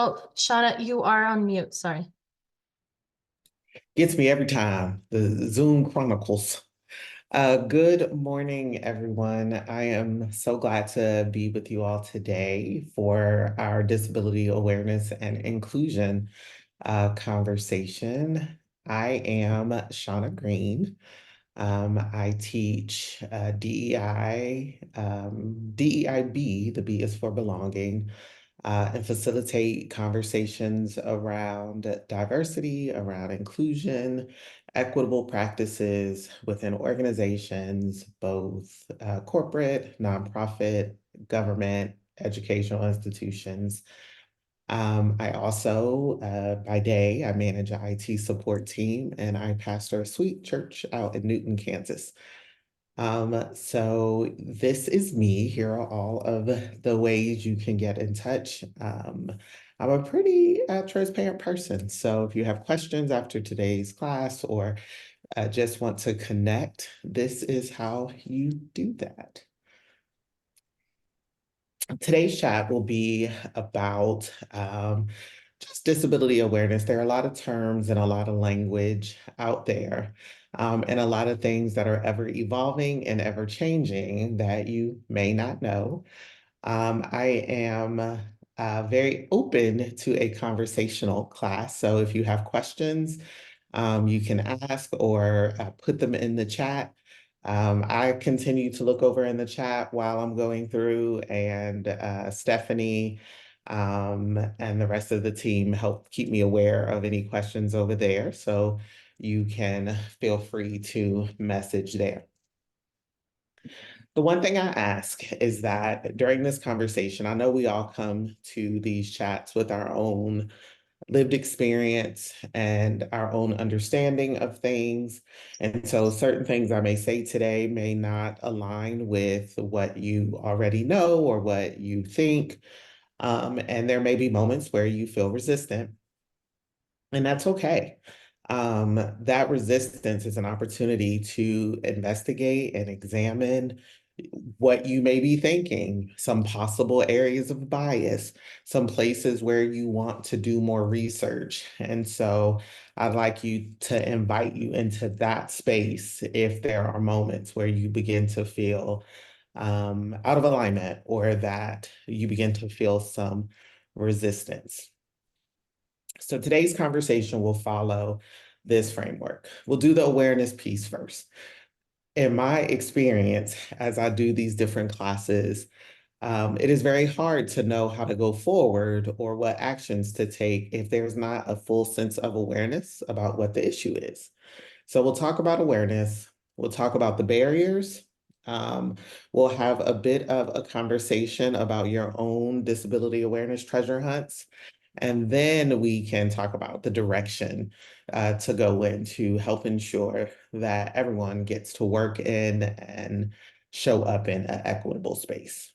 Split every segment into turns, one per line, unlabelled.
Oh, Shauna, you are on mute. Sorry.
Gets me every time. The Zoom Chronicles. Good morning, everyone. I am so glad to be with you all today for our disability awareness and inclusion conversation. I am Shauna Green. I teach DEI, DEIB, the B is for belonging, and facilitate conversations around diversity, around inclusion, equitable practices within organizations, both corporate, nonprofit, government, educational institutions. I also, by day, I manage an IT support team and I pastor a sweet church out in Newton, Kansas. So this is me. Here are all of the ways you can get in touch. I'm a pretty transparent person. So if you have questions after today's class or just want to connect, this is how you do that. Today's chat will be about just disability awareness. There are a lot of terms and a lot of language out there, and a lot of things that are ever evolving and ever changing that you may not know. I am very open to a conversational class. So if you have questions, you can ask or put them in the chat. I continue to look over in the chat while I'm going through, and Stephanie and the rest of the team help keep me aware of any questions over there. So you can feel free to message there. The one thing I ask is that during this conversation, I know we all come to these chats with our own lived experience and our own understanding of things. And so certain things I may say today may not align with what you already know or what you think. And there may be moments where you feel resistant, and that's okay. That resistance is an opportunity to investigate and examine what you may be thinking, some possible areas of bias, some places where you want to do more research. And so I'd like you to invite you into that space if there are moments where you begin to feel out of alignment or that you begin to feel some resistance. So today's conversation will follow this framework. We'll do the awareness piece first. In my experience, as I do these different classes, it is very hard to know how to go forward or what actions to take if there's not a full sense of awareness about what the issue is. So we'll talk about awareness. We'll talk about the barriers. Um, we'll have a bit of a conversation about your own disability awareness treasure hunts. And then we can talk about the direction to go in to help ensure that everyone gets to work in and show up in an equitable space.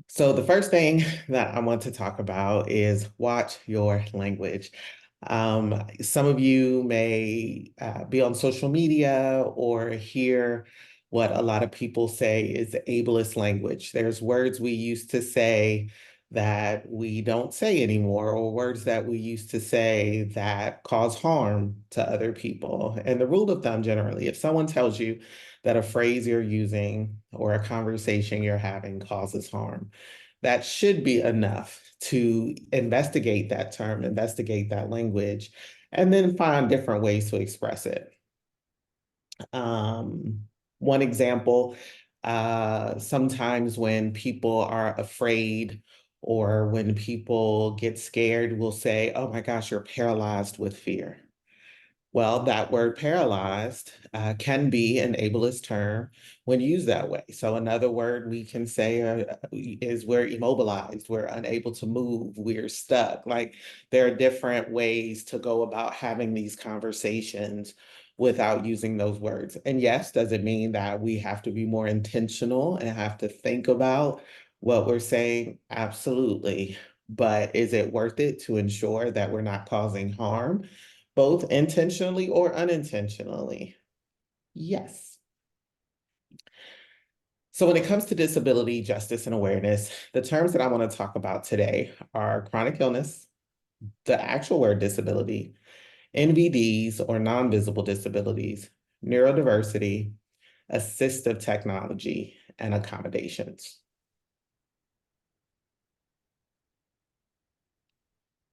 So the first thing that I want to talk about is watch your language. Some of you may be on social media or hear what a lot of people say is ableist language. There's words we used to say that we don't say anymore, or words that we used to say that cause harm to other people. And the rule of thumb generally, if someone tells you that a phrase you're using or a conversation you're having causes harm, that should be enough to investigate that term, investigate that language, and then find different ways to express it. One example, sometimes when people are afraid or when people get scared, we'll say, "Oh my gosh, you're paralyzed with fear." Well, that word paralyzed can be an ableist term when used that way. So another word we can say is we're immobilized, we're unable to move, we're stuck. Like there are different ways to go about having these conversations without using those words. And yes, does it mean that we have to be more intentional and have to think about what we're saying? Absolutely. But is it worth it to ensure that we're not causing harm, both intentionally or unintentionally? Yes. So when it comes to disability, justice, and awareness, the terms that I want to talk about today are chronic illness, the actual word disability, NVDs or non-visible disabilities, neurodiversity, assistive technology, and accommodations.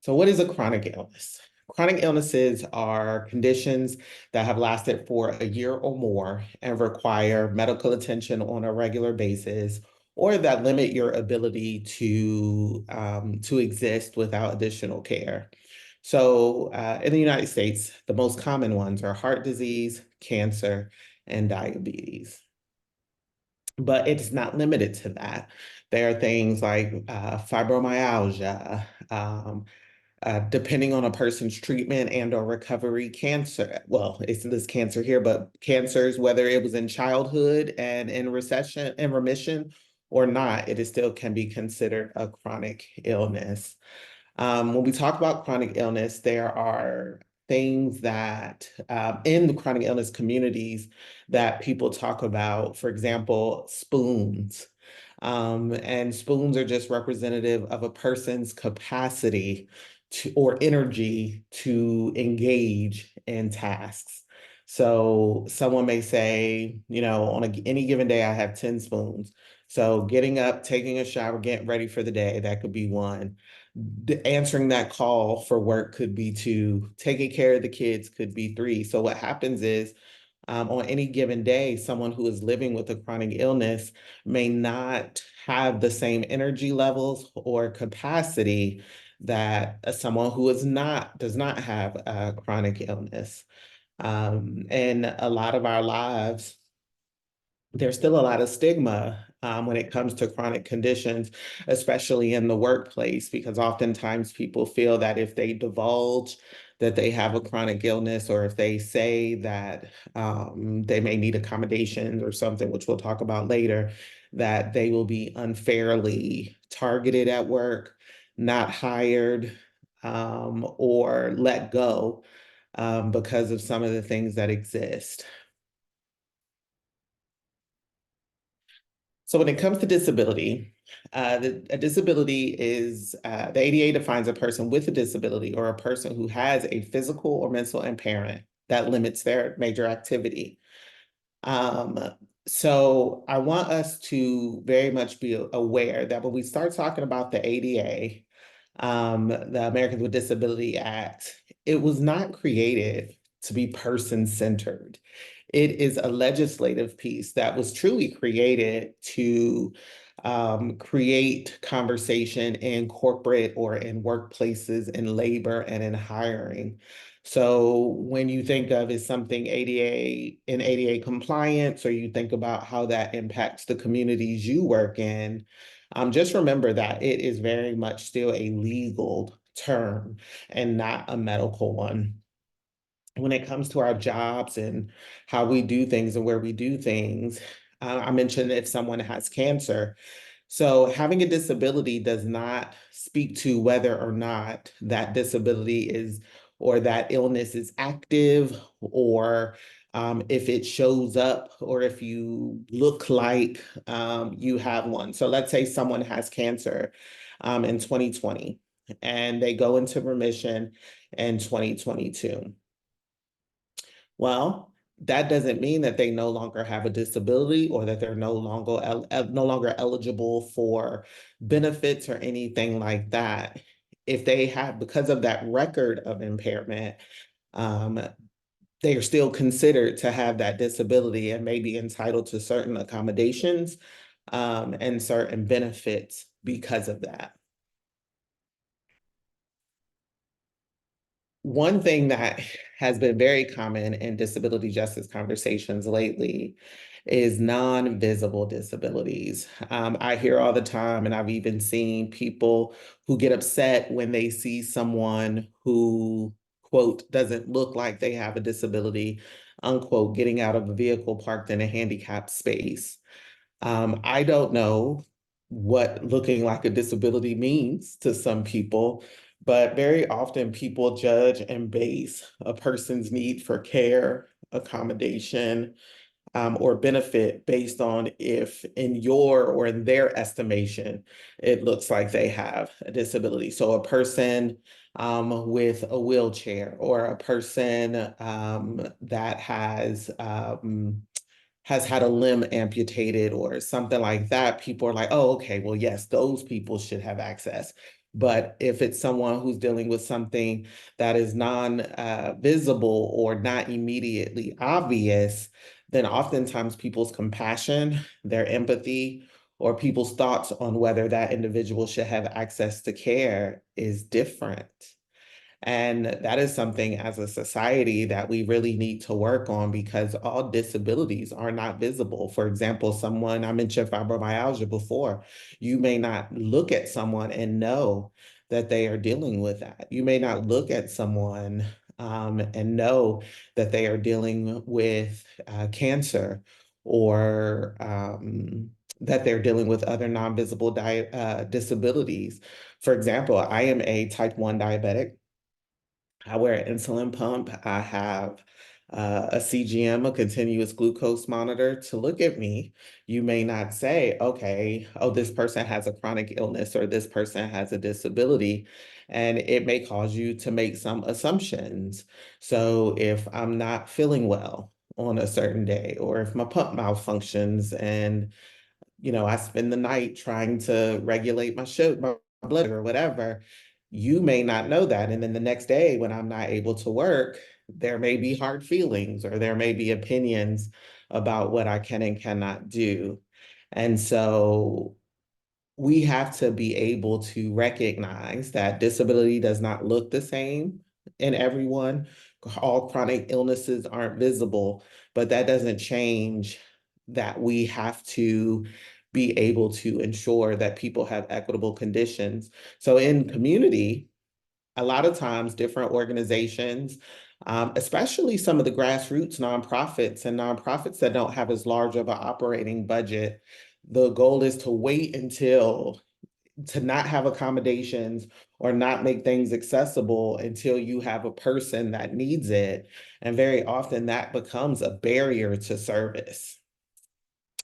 So what is a chronic illness? Chronic illnesses are conditions that have lasted for a year or more and require medical attention on a regular basis, or that limit your ability to exist without additional care. So in the United States, the most common ones are heart disease, cancer, and diabetes. But it's not limited to that. There are things like fibromyalgia, depending on a person's treatment and or recovery, cancer. Well, it's this cancer here, but cancers, whether it was in childhood and in recession and remission or not, it is still can be considered a chronic illness. When we talk about chronic illness, there are things that in the chronic illness communities that people talk about, for example, spoons. And spoons are just representative of a person's capacity to or energy to engage in tasks. So someone may say, on any given day, I have 10 spoons. So getting up, taking a shower, getting ready for the day, that could be one. Answering that call for work could be two. Taking care of the kids could be three. So what happens is on any given day, someone who is living with a chronic illness may not have the same energy levels or capacity that someone who does not have a chronic illness. In a lot of our lives, there's still a lot of stigma when it comes to chronic conditions, especially in the workplace, because oftentimes people feel that if they divulge that they have a chronic illness, or if they say that they may need accommodations or something, which we'll talk about later, that they will be unfairly targeted at work, not hired, or let go because of some of the things that exist. So when it comes to disability, a disability is the ADA defines a person with a disability or a person who has a physical or mental impairment that limits their major activity. Um, so I want us to very much be aware that when we start talking about the ADA, the Americans with Disability Act, it was not created to be person-centered. It is a legislative piece that was truly created to create conversation in corporate or in workplaces, in labor, and in hiring. So when you think of is something ADA in ADA compliance, or you think about how that impacts the communities you work in, just remember that it is very much still a legal term and not a medical one. When it comes to our jobs and how we do things and where we do things, I mentioned if someone has cancer. So having a disability does not speak to whether or not that disability is or that illness is active, or if it shows up, or if you look like you have one. So let's say someone has cancer in 2020 and they go into remission in 2022. Well, that doesn't mean that they no longer have a disability or that they're no longer eligible for benefits or anything like that. If they have, because of that record of impairment, um, they are still considered to have that disability and may be entitled to certain accommodations and certain benefits because of that. One thing that has been very common in disability justice conversations lately is non-visible disabilities. I hear all the time, and I've even seen people who get upset when they see someone who, quote, doesn't look like they have a disability, unquote, getting out of a vehicle parked in a handicapped space. I don't know what looking like a disability means to some people, but very often people judge and base a person's need for care, accommodation, or benefit based on if in your or in their estimation, it looks like they have a disability. So a person with a wheelchair or a person that has had a limb amputated or something like that, people are like, oh, okay, well, yes, those people should have access. But if it's someone who's dealing with something that is non-visible or not immediately obvious, then oftentimes people's compassion, their empathy, or people's thoughts on whether that individual should have access to care is different. And that is something as a society that we really need to work on because all disabilities are not visible. For example, I mentioned fibromyalgia before. You may not look at someone and know that they are dealing with that. You may not look at someone and know that they are dealing with cancer or that they're dealing with other non-visible disabilities. For example, I am a type 1 diabetic. I wear an insulin pump. I have a CGM, a continuous glucose monitor. To look at me, you may not say, okay, oh, this person has a chronic illness or this person has a disability. And it may cause you to make some assumptions. So if I'm not feeling well on a certain day, or if my pump malfunctions and I spend the night trying to regulate my blood or whatever. You may not know that. And then the next day when I'm not able to work, there may be hard feelings or there may be opinions about what I can and cannot do. And so we have to be able to recognize that disability does not look the same in everyone. All chronic illnesses aren't visible, but that doesn't change that we have to be able to ensure that people have equitable conditions. So in community, a lot of times different organizations, especially some of the grassroots nonprofits and nonprofits that don't have as large of an operating budget, the goal is to wait until to not have accommodations or not make things accessible until you have a person that needs it. And very often that becomes a barrier to service.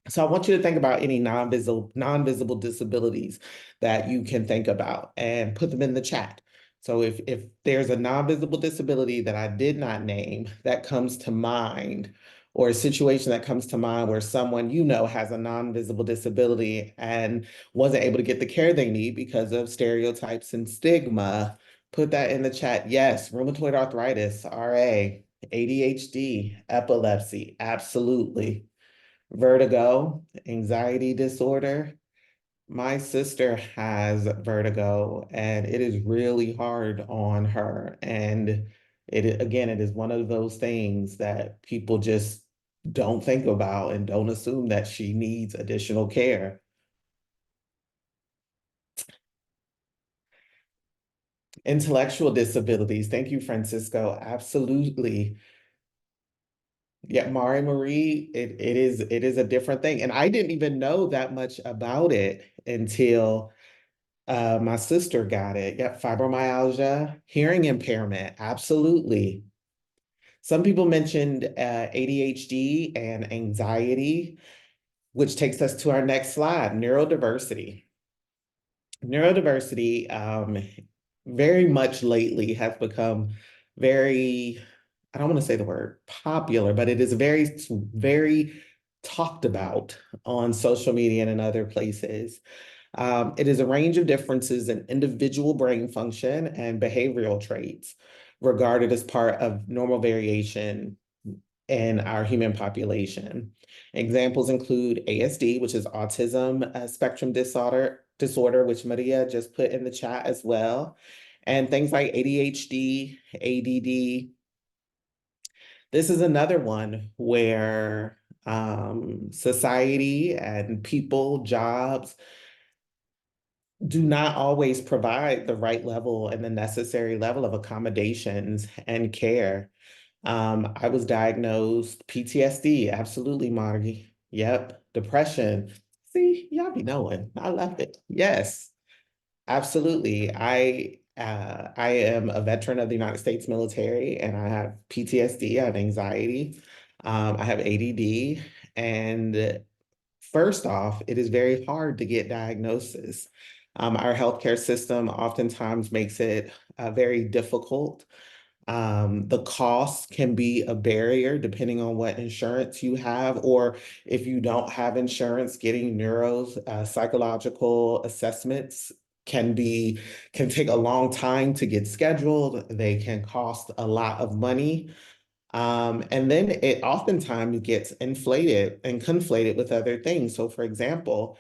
So I want you to think about any non-visible disabilities that you can think about and put them in the chat. So if there's a non-visible disability that I did not name that comes to mind, or a situation that comes to mind where someone has a non-visible disability and wasn't able to get the care they need because of stereotypes and stigma, put that in the chat. Yes, rheumatoid arthritis, RA, ADHD, epilepsy, absolutely. Vertigo, anxiety disorder. My sister has vertigo and it is really hard on her. And again, it is one of those things that people just don't think about and don't assume that she needs additional care. Intellectual disabilities. Thank you, Francisco. Absolutely. Yeah, Mari Marie, it is a different thing. And I didn't even know that much about it until my sister got it. Yep, fibromyalgia, hearing impairment, absolutely. Some people mentioned ADHD and anxiety, which takes us to our next slide, neurodiversity. Neurodiversity, very much lately has become very, I don't want to say the word popular, but it is very talked about on social media and in other places. It is a range of differences in individual brain function and behavioral traits regarded as part of normal variation in our human population. Examples include ASD, which is autism spectrum disorder, which Maria just put in the chat as well, and things like ADHD, ADD. This is another one where society and people, jobs, do not always provide the right level and the necessary level of accommodations and care. I was diagnosed PTSD, absolutely, Margie. Yep, depression. See, y'all be knowing. I love it. Yes, absolutely. I am a veteran of the United States military and I have PTSD, I have anxiety. I have ADD, and first off, it is very hard to get diagnosis. Our healthcare system oftentimes makes it very difficult. The cost can be a barrier depending on what insurance you have, or if you don't have insurance, getting psychological assessments can take a long time to get scheduled. They can cost a lot of money. And then it oftentimes gets inflated and conflated with other things. So, for example,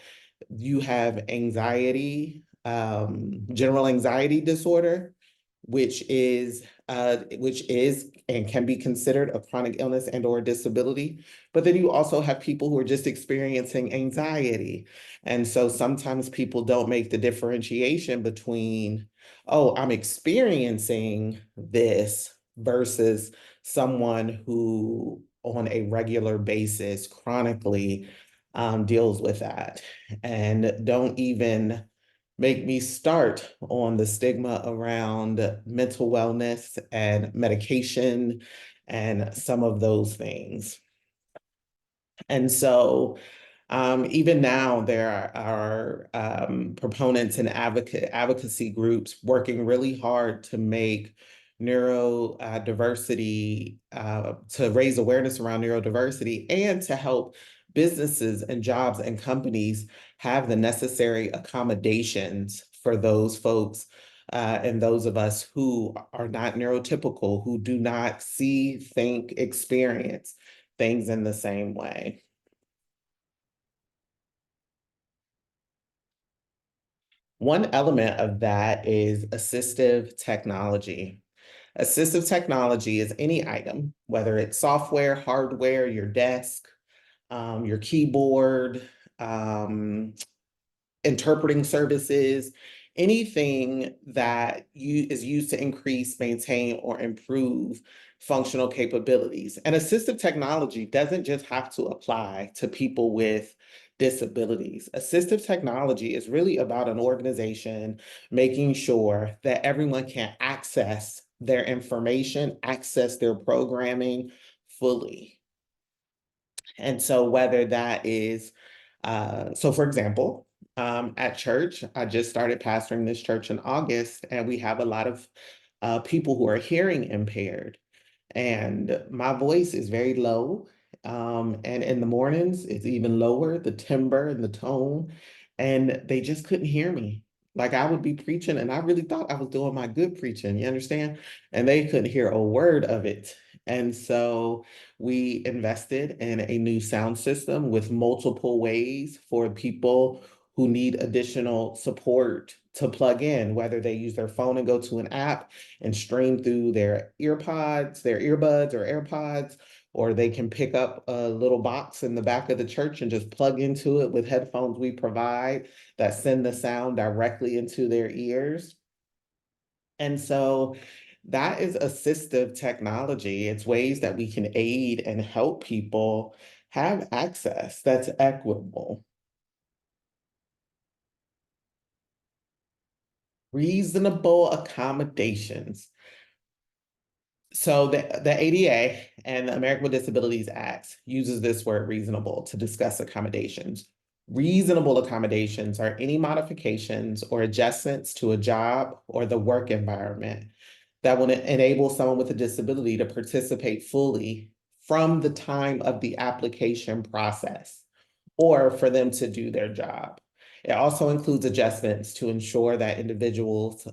you have anxiety, general anxiety disorder, which is and can be considered a chronic illness and or disability. But then you also have people who are just experiencing anxiety. And so sometimes people don't make the differentiation between, oh, I'm experiencing this versus someone who on a regular basis chronically deals with that. And don't even make me start on the stigma around mental wellness and medication and some of those things. And so, even now, there are proponents and advocacy groups working really hard to make neurodiversity, to raise awareness around neurodiversity and to help businesses and jobs and companies have the necessary accommodations for those folks and those of us who are not neurotypical, who do not see, think, experience things in the same way. One element of that is assistive technology. Assistive technology is any item, whether it's software, hardware, your desk, your keyboard, um, interpreting services, anything that is used to increase, maintain, or improve functional capabilities. And assistive technology doesn't just have to apply to people with disabilities. Assistive technology is really about an organization making sure that everyone can access their information, access their programming fully. And so whether that is, so for example, at church, I just started pastoring this church in August, and we have a lot of people who are hearing impaired. And my voice is very low. And in the mornings, it's even lower, the timbre and the tone. And they just couldn't hear me. Like I would be preaching, and I really thought I was doing my good preaching, you understand? And they couldn't hear a word of it. And so we invested in a new sound system with multiple ways for people who need additional support to plug in, whether they use their phone and go to an app and stream through their earbuds or AirPods, or they can pick up a little box in the back of the church and just plug into it with headphones we provide that send the sound directly into their ears. And so that is assistive technology. It's ways that we can aid and help people have access that's equitable. Reasonable accommodations. So the ADA and the American with Disabilities Act uses this word reasonable to discuss accommodations. Reasonable accommodations are any modifications or adjustments to a job or the work environment that will enable someone with a disability to participate fully from the time of the application process or for them to do their job. It also includes adjustments to ensure that individuals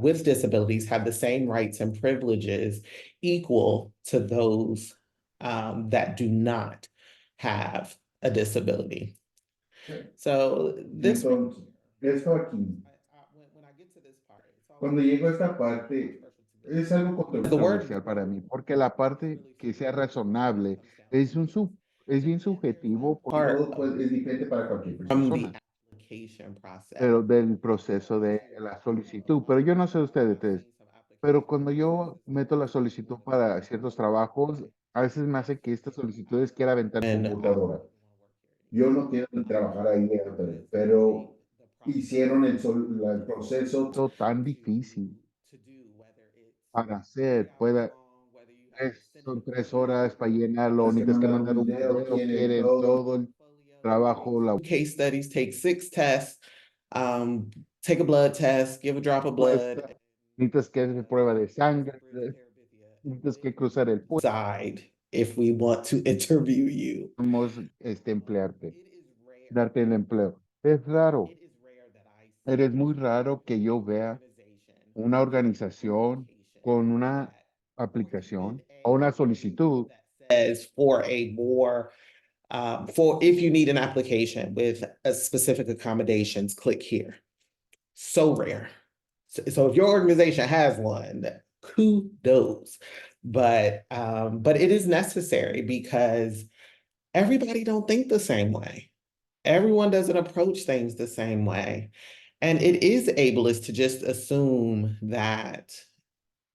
with disabilities have the same rights and privileges equal to those that do not have a disability. So this
Entonces, esto aquí,
when I get to this part, it's always
cuando llego a esta
very
parte,
controversial to me.
es algo
The word
controversial para mí, porque la parte
really
que sea
for me
razonable
comes down
es, es
and
bien
then there's that
subjetivo porque
part
todo pues, es diferente para cualquier
from the
persona,
application process.
pero del proceso de la solicitud. Pero yo no sé ustedes, pero cuando yo meto la solicitud para ciertos trabajos, a veces me hace que estas solicitudes quiera aventar
And
computadora. Yo no quiero ni trabajar ahí, pero hicieron el proceso tan difícil para hacer, pueda. son 3 horas para llenarlo, necesitas que mandar un video, quieren todo el trabajo, la
Case studies, take 6 tests, take a blood test, give a drop of blood.
encuesta, necesitas que hacer prueba de sangre, necesitas que cruzar el puente,
Decide if we want to interview you.
podemos emplearte, darte el empleo. Es raro, eres muy raro que yo vea una organización con una aplicación o una solicitud
As for a more for if you need an application with a specific accommodations, click here. So rare. So if your organization has one, kudos. But it is necessary because everybody don't think the same way. Everyone doesn't approach things the same way. And it is ableist to just assume that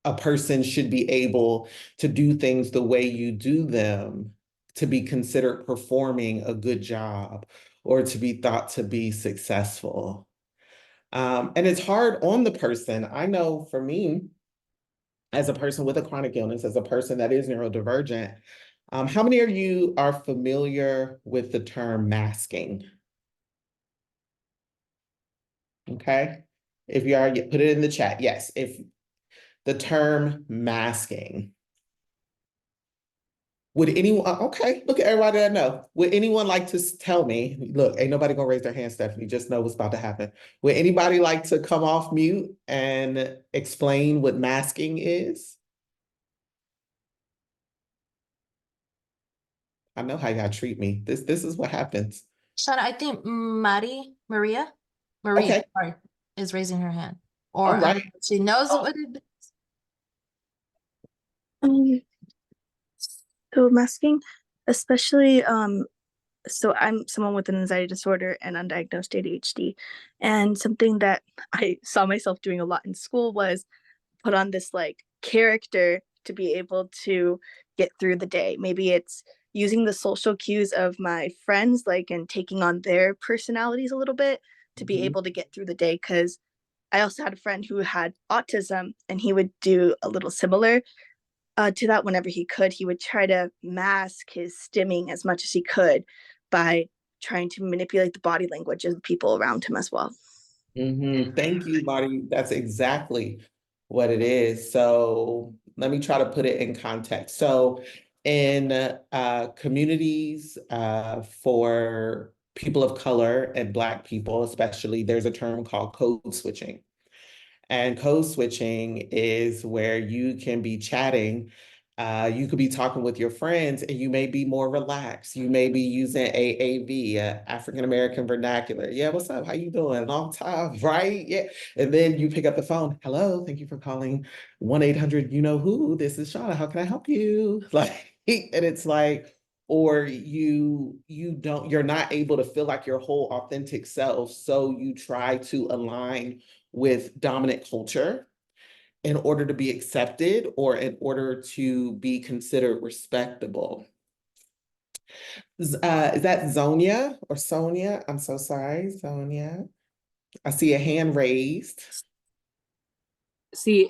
a person should be able to do things the way you do them to be considered performing a good job or to be thought to be successful. And it's hard on the person. I know for me, as a person with a chronic illness, as a person that is neurodivergent, how many of you are familiar with the term masking? Okay. If you are, put it in the chat. Yes, if the term masking. Would anyone, okay, look at everybody that know. Would anyone like to tell me, look, ain't nobody gonna raise their hand, Stephanie, just know what's about to happen. Would anybody like to come off mute and explain what masking is? I know how y'all treat me. This is what happens.
Shauna, I think Maria,
Okay.
sorry, is raising her hand. Or
All
I don't
right.
know if she knows what it is.
So masking, especially so I'm someone with an anxiety disorder and undiagnosed ADHD, and something that I saw myself doing a lot in school was put on this like character to be able to get through the day. Maybe it's using the social cues of my friends, like, and taking on their personalities a little bit to be
Mhm.
able to get through the day. Because I also had a friend who had autism, and he would do a little similar to that whenever he could. He would try to mask his stimming as much as he could by trying to manipulate the body language of the people around him as well.
Thank you, Marty. That's exactly what it is. So let me try to put it in context. So in communities for people of color and Black people, especially, there's a term called code switching. And code switching is where you can be chatting. You could be talking with your friends and you may be more relaxed. You may be using AAV, African American vernacular. Yeah, what's up? How you doing? Long time, right? Yeah. And then you pick up the phone. Hello, thank you for calling 1-800, you know who? This is Shauna. How can I help you? Like, and it's like, or you're not able to feel like your whole authentic self. So you try to align with dominant culture in order to be accepted or in order to be considered respectable. Is that Zonia or Sonia? I'm so sorry, Sonia. I see a hand raised.
Sí,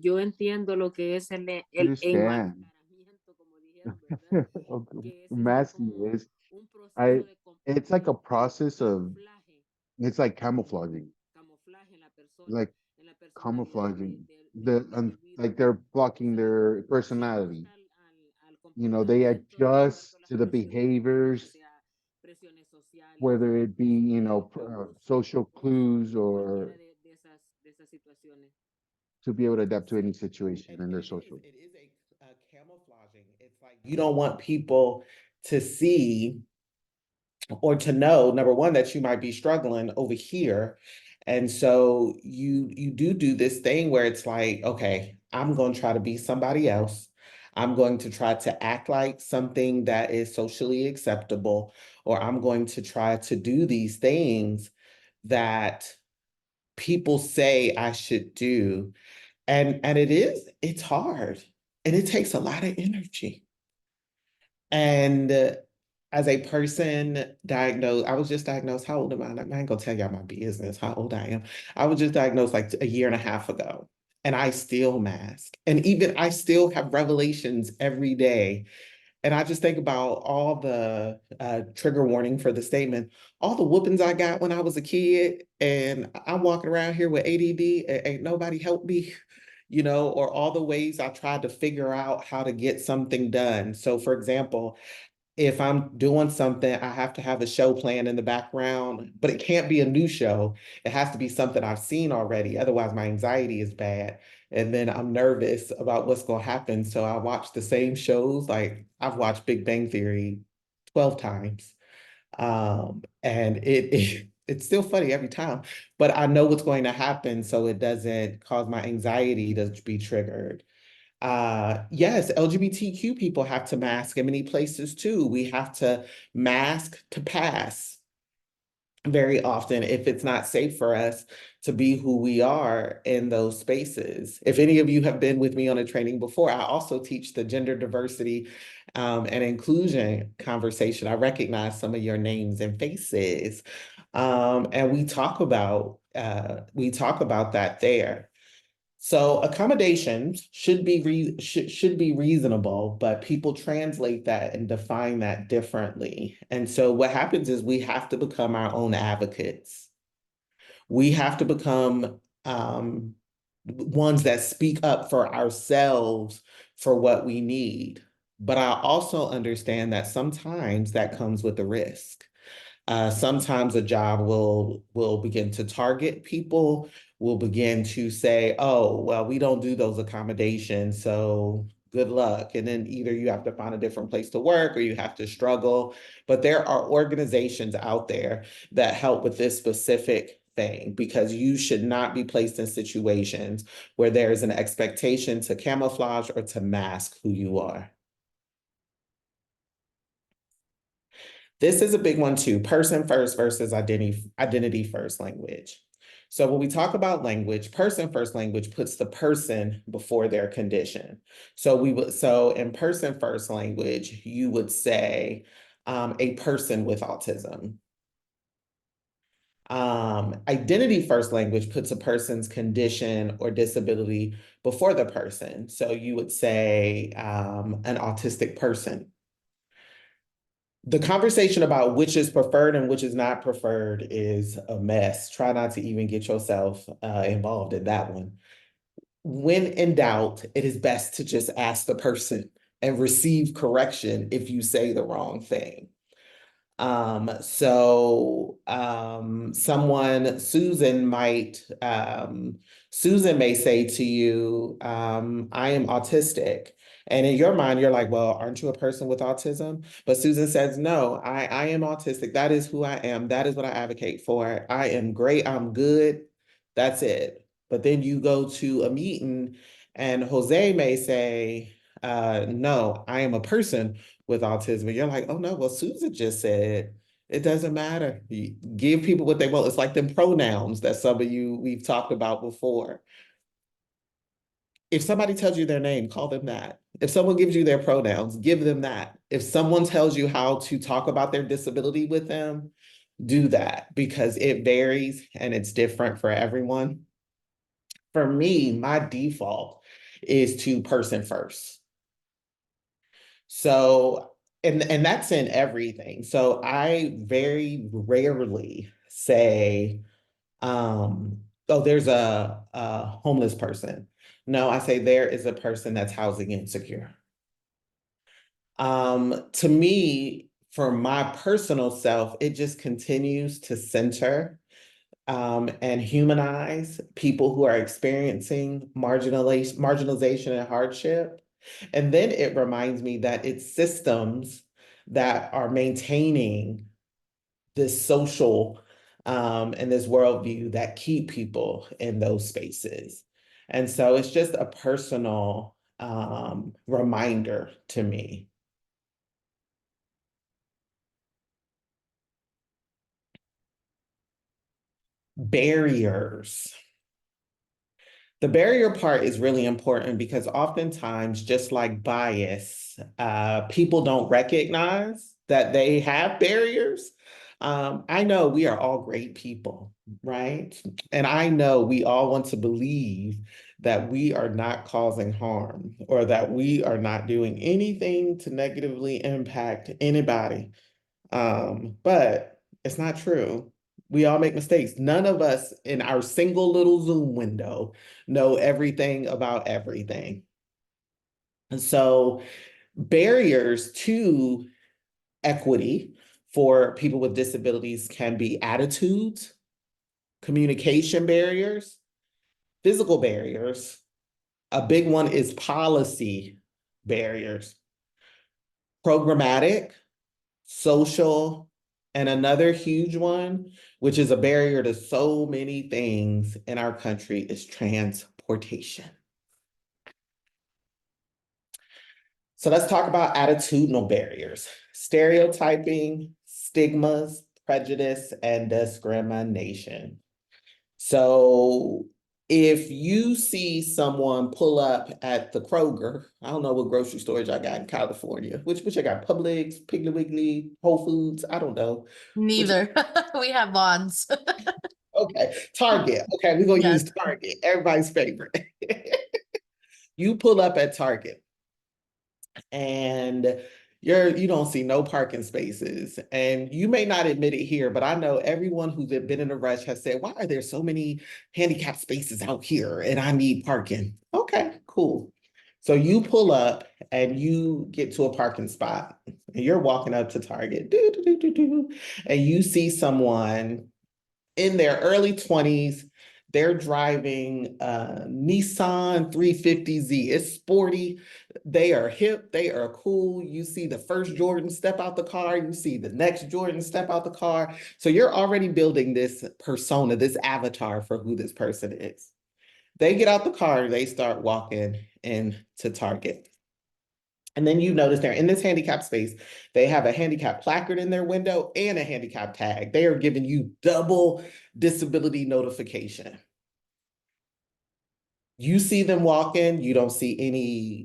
yo entiendo lo que es el
understand.
enmascaramiento, como dijeron, ¿verdad?
Okay.
Que es
Masking
como
is
un proceso
I
de
it's like a process of
camuflaje,
it's like camouflaging.
camuflaje en la persona,
Like
en la personalidad
camouflaging
del individuo.
like they're blocking
Se
their personality.
ajusta al
You know, they
comportamiento de
adjust
acuerdo a
to
las
the
presiones, ya
behaviors,
sea presiones sociales,
whether it be, you know,
campos,
social clues
cualquiera
or
de esas situaciones.
to be able to adapt to any situation in their social.
It is a camouflaging. It's like you don't want people to see or to know, number one, that you might be struggling over here. And so you do this thing where it's like, okay, I'm going to try to be somebody else. I'm going to try to act like something that is socially acceptable, or I'm going to try to do these things that people say I should do. And it's hard and it takes a lot of energy. And as a person diagnosed, I was just diagnosed. How old am I? I ain't gonna tell y'all my business, how old I am. I was just diagnosed like a year and a half ago. and I still mask. And even I still have revelations every day. And I just think about all the trigger warning for the statement, all the whoopings I got when I was a kid, and I'm walking around here with ADD, and ain't nobody helped me, you know, or all the ways I tried to figure out how to get something done. So, for example, if I'm doing something, I have to have a show plan in the background, but it can't be a new show. It has to be something I've seen already. Otherwise, my anxiety is bad. And then I'm nervous about what's going to happen. So I watch the same shows. Like I've watched Big Bang Theory 12 times. And it's still funny every time, but I know what's going to happen so it doesn't cause my anxiety to be triggered. Yes, LGBTQ people have to mask in many places too. We have to mask to pass very often if it's not safe for us to be who we are in those spaces. If any of you have been with me on a training before, I also teach the gender diversity and inclusion conversation. I recognize some of your names and faces. And we talk about that there. So accommodations should be reasonable, but people translate that and define that differently. And so what happens is we have to become our own advocates. We have to become ones that speak up for ourselves for what we need. But I also understand that sometimes that comes with a risk. Sometimes a job will begin to target people, will begin to say, oh, well, we don't do those accommodations, so good luck. And then either you have to find a different place to work or you have to struggle. But there are organizations out there that help with this specific thing because you should not be placed in situations where there is an expectation to camouflage or to mask who you are. This is a big one too, person first versus identity first language. So when we talk about language, person first language puts the person before their condition. So in person first language, you would say a person with autism. Identity first language puts a person's condition or disability before the person. So you would say an autistic person. The conversation about which is preferred and which is not preferred is a mess. Try not to even get yourself involved in that one. When in doubt, it is best to just ask the person and receive correction if you say the wrong thing. Susan may say to you, I am autistic. And in your mind, you're like, well, aren't you a person with autism? But Susan says, no, I am autistic. That is who I am. That is what I advocate for. I am great. I'm good. That's it. But then you go to a meeting and Jose may say, no, I am a person with autism. And you're like, oh no, well, Susan just said, it doesn't matter. You give people what they want. It's like them pronouns that some of you we've talked about before. If somebody tells you their name, call them that. If someone gives you their pronouns, give them that. If someone tells you how to talk about their disability with them, do that because it varies and it's different for everyone. For me, my default is to person first. So, and that's in everything. So I very rarely say, oh, there's a homeless person. No, I say there is a person that's housing insecure. To me, for my personal self, it just continues to center and humanize people who are experiencing marginalization and hardship. And then it reminds me that it's systems that are maintaining this social and this worldview that keep people in those spaces. And so it's just a personal reminder to me. Barriers. The barrier part is really important because oftentimes, just like bias, people don't recognize that they have barriers. I know we are all great people, right? And I know we all want to believe that we are not causing harm or that we are not doing anything to negatively impact anybody. But it's not true. We all make mistakes. None of us in our single little Zoom window know everything about everything. And so barriers to equity for people with disabilities can be attitudes, communication barriers, physical barriers. A big one is policy barriers, programmatic, social, and another huge one, which is a barrier to so many things in our country, is transportation. So let's talk about attitudinal barriers, stereotyping, stigmas, prejudice, and discrimination. So if you see someone pull up at the Kroger, I don't know what grocery stores I got in California, which I got, Publix, Piggly Wiggly, Whole Foods, I don't know.
Neither. We have bonds.
Okay, Target. Okay, we're gonna
Yes.
use Target, everybody's favorite. You pull up at Target and you don't see no parking spaces. And you may not admit it here, but I know everyone who's been in a rush has said, why are there so many handicapped spaces out here and I need parking? Okay, cool. So you pull up and you get to a parking spot and you're walking up to Target, and you see someone in their early 20s. They're driving a Nissan 350Z. It's sporty. They are hip. They are cool. You see the first Jordan step out the car. You see the next Jordan step out the car. So you're already building this persona, this avatar for who this person is. They get out the car. They start walking into Target. And then you notice they're in this handicap space. They have a handicap placard in their window and a handicap tag. They are giving you double disability notification. You see them walking, you don't see any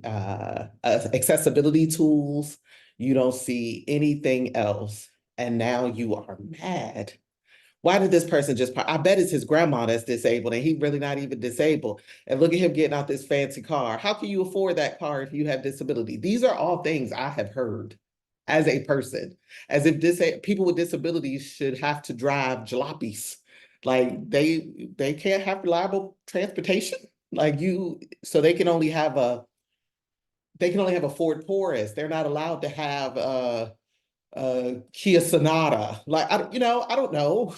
accessibility tools, you don't see anything else, and now you are mad. Why did this person just park? I bet it's his grandma that's disabled and he's really not even disabled. And look at him getting out this fancy car. How can you afford that car if you have disability? These are all things I have heard as a person, as if people with disabilities should have to drive jalopies. Like they can't have reliable transportation. So they can only have a Ford Taurus. They're not allowed to have a Kia Sonata. I don't know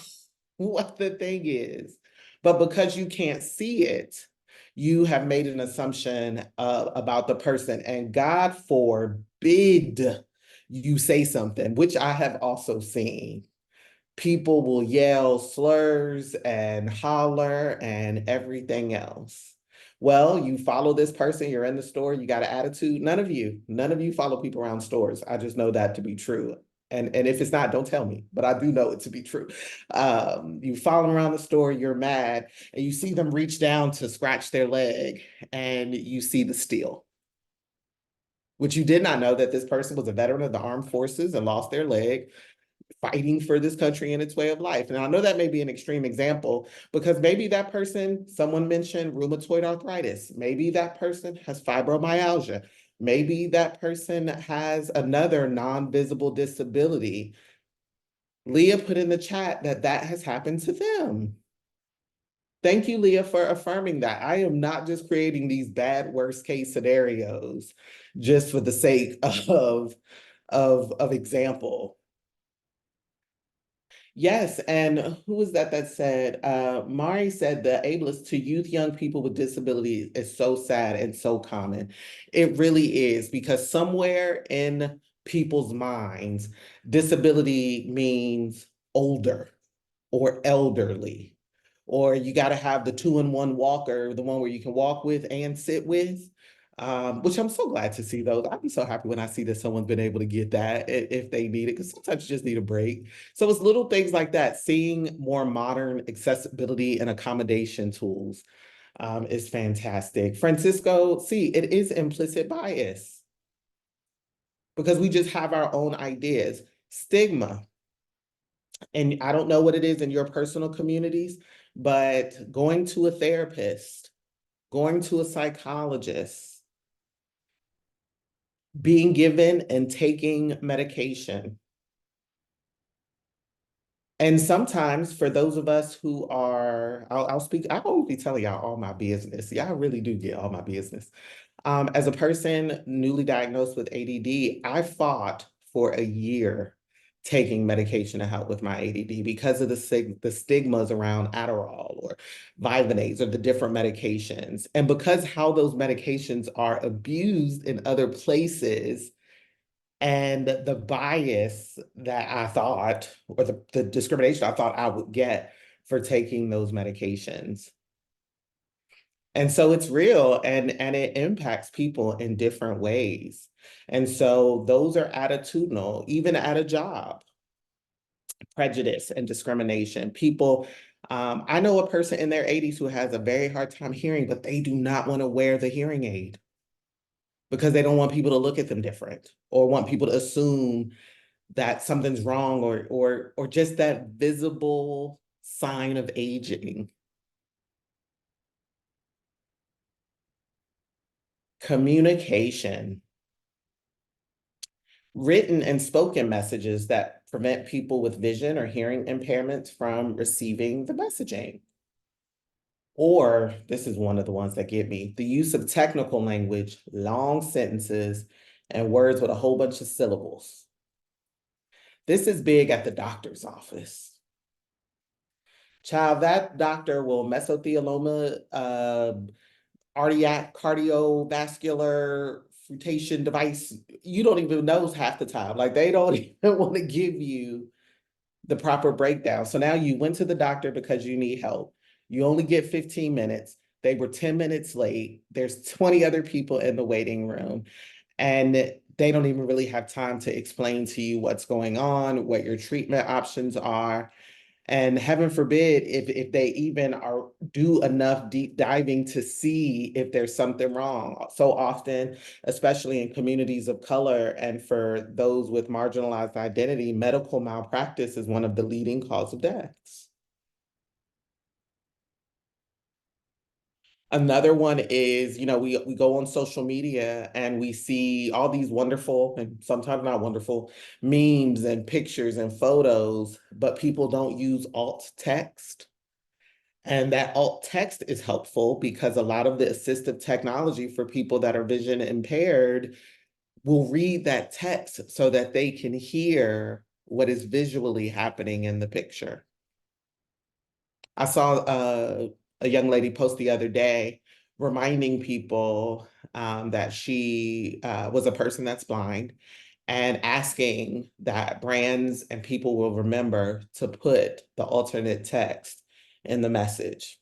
what the thing is, but because you can't see it, you have made an assumption about the person, and God forbid you say something, which I have also seen. People will yell slurs and holler and everything else. Well, you follow this person, you're in the store, you got an attitude. None of you follow people around stores. I just know that to be true. And if it's not, don't tell me, but I do know it to be true. You follow them around the store, you're mad, and you see them reach down to scratch their leg, and you see the steel. Which you did not know that this person was a veteran of the armed forces and lost their leg fighting for this country and its way of life. And I know that may be an extreme example because maybe that person, someone mentioned rheumatoid arthritis. Maybe that person has fibromyalgia. Maybe that person has another non-visible disability. Leah put in the chat that has happened to them. Thank you, Leah, for affirming that. I am not just creating these bad worst case scenarios just for the sake of example. Yes, and who was that said, Mari said the ableist to youth, young people with disabilities is so sad and so common. It really is, because somewhere in people's minds, disability means older or elderly, or you got to have the 2-in-1 walker, the one where you can walk with and sit with. Which I'm so glad to see those. I'd be so happy when I see that someone's been able to get that if they need it, because sometimes you just need a break. So it's little things like that, seeing more modern accessibility and accommodation tools is fantastic. Francisco, see, it is implicit bias because we just have our own ideas. Stigma, and I don't know what it is in your personal communities, but going to a therapist going to a psychologist, being given and taking medication. And sometimes for those of us who are, I'll speak, I won't be telling y'all all my business. Y'all really do get all my business. As a person newly diagnosed with ADD, I fought for a year taking medication to help with my ADD because of the stigmas around Adderall or Vyvanase or the different medications. And because how those medications are abused in other places, and the bias that I thought, or the discrimination I thought I would get for taking those medications. And so it's real and it impacts people in different ways. And so those are attitudinal, even at a job, prejudice and discrimination. People, I know a person in their 80s who has a very hard time hearing, but they do not want to wear the hearing aid because they don't want people to look at them different or want people to assume that something's wrong or just that visible sign of aging. Communication. Written and spoken messages that prevent people with vision or hearing impairments from receiving the messaging. Or, this is one of the ones that get me, the use of technical language, long sentences, and words with a whole bunch of syllables. This is big at the doctor's office. Child, that doctor will mesothelioma, cardiovascular fruitation device. You don't even know half the time. Like they don't even want to give you the proper breakdown. So now you went to the doctor because you need help. You only get 15 minutes. They were 10 minutes late. There's 20 other people in the waiting room. And they don't even really have time to explain to you what's going on, what your treatment options are. And heaven forbid if they even do enough deep diving to see if there's something wrong. So often, especially in communities of color and for those with marginalized identity, medical malpractice is one of the leading causes of deaths. Another one is, we go on social media and we see all these wonderful and sometimes not wonderful memes and pictures and photos, but people don't use alt text. And that alt text is helpful because a lot of the assistive technology for people that are vision impaired will read that text so that they can hear what is visually happening in the picture. I saw a young lady post the other day reminding people that she was a person that's blind and asking that brands and people will remember to put the alternate text in the message.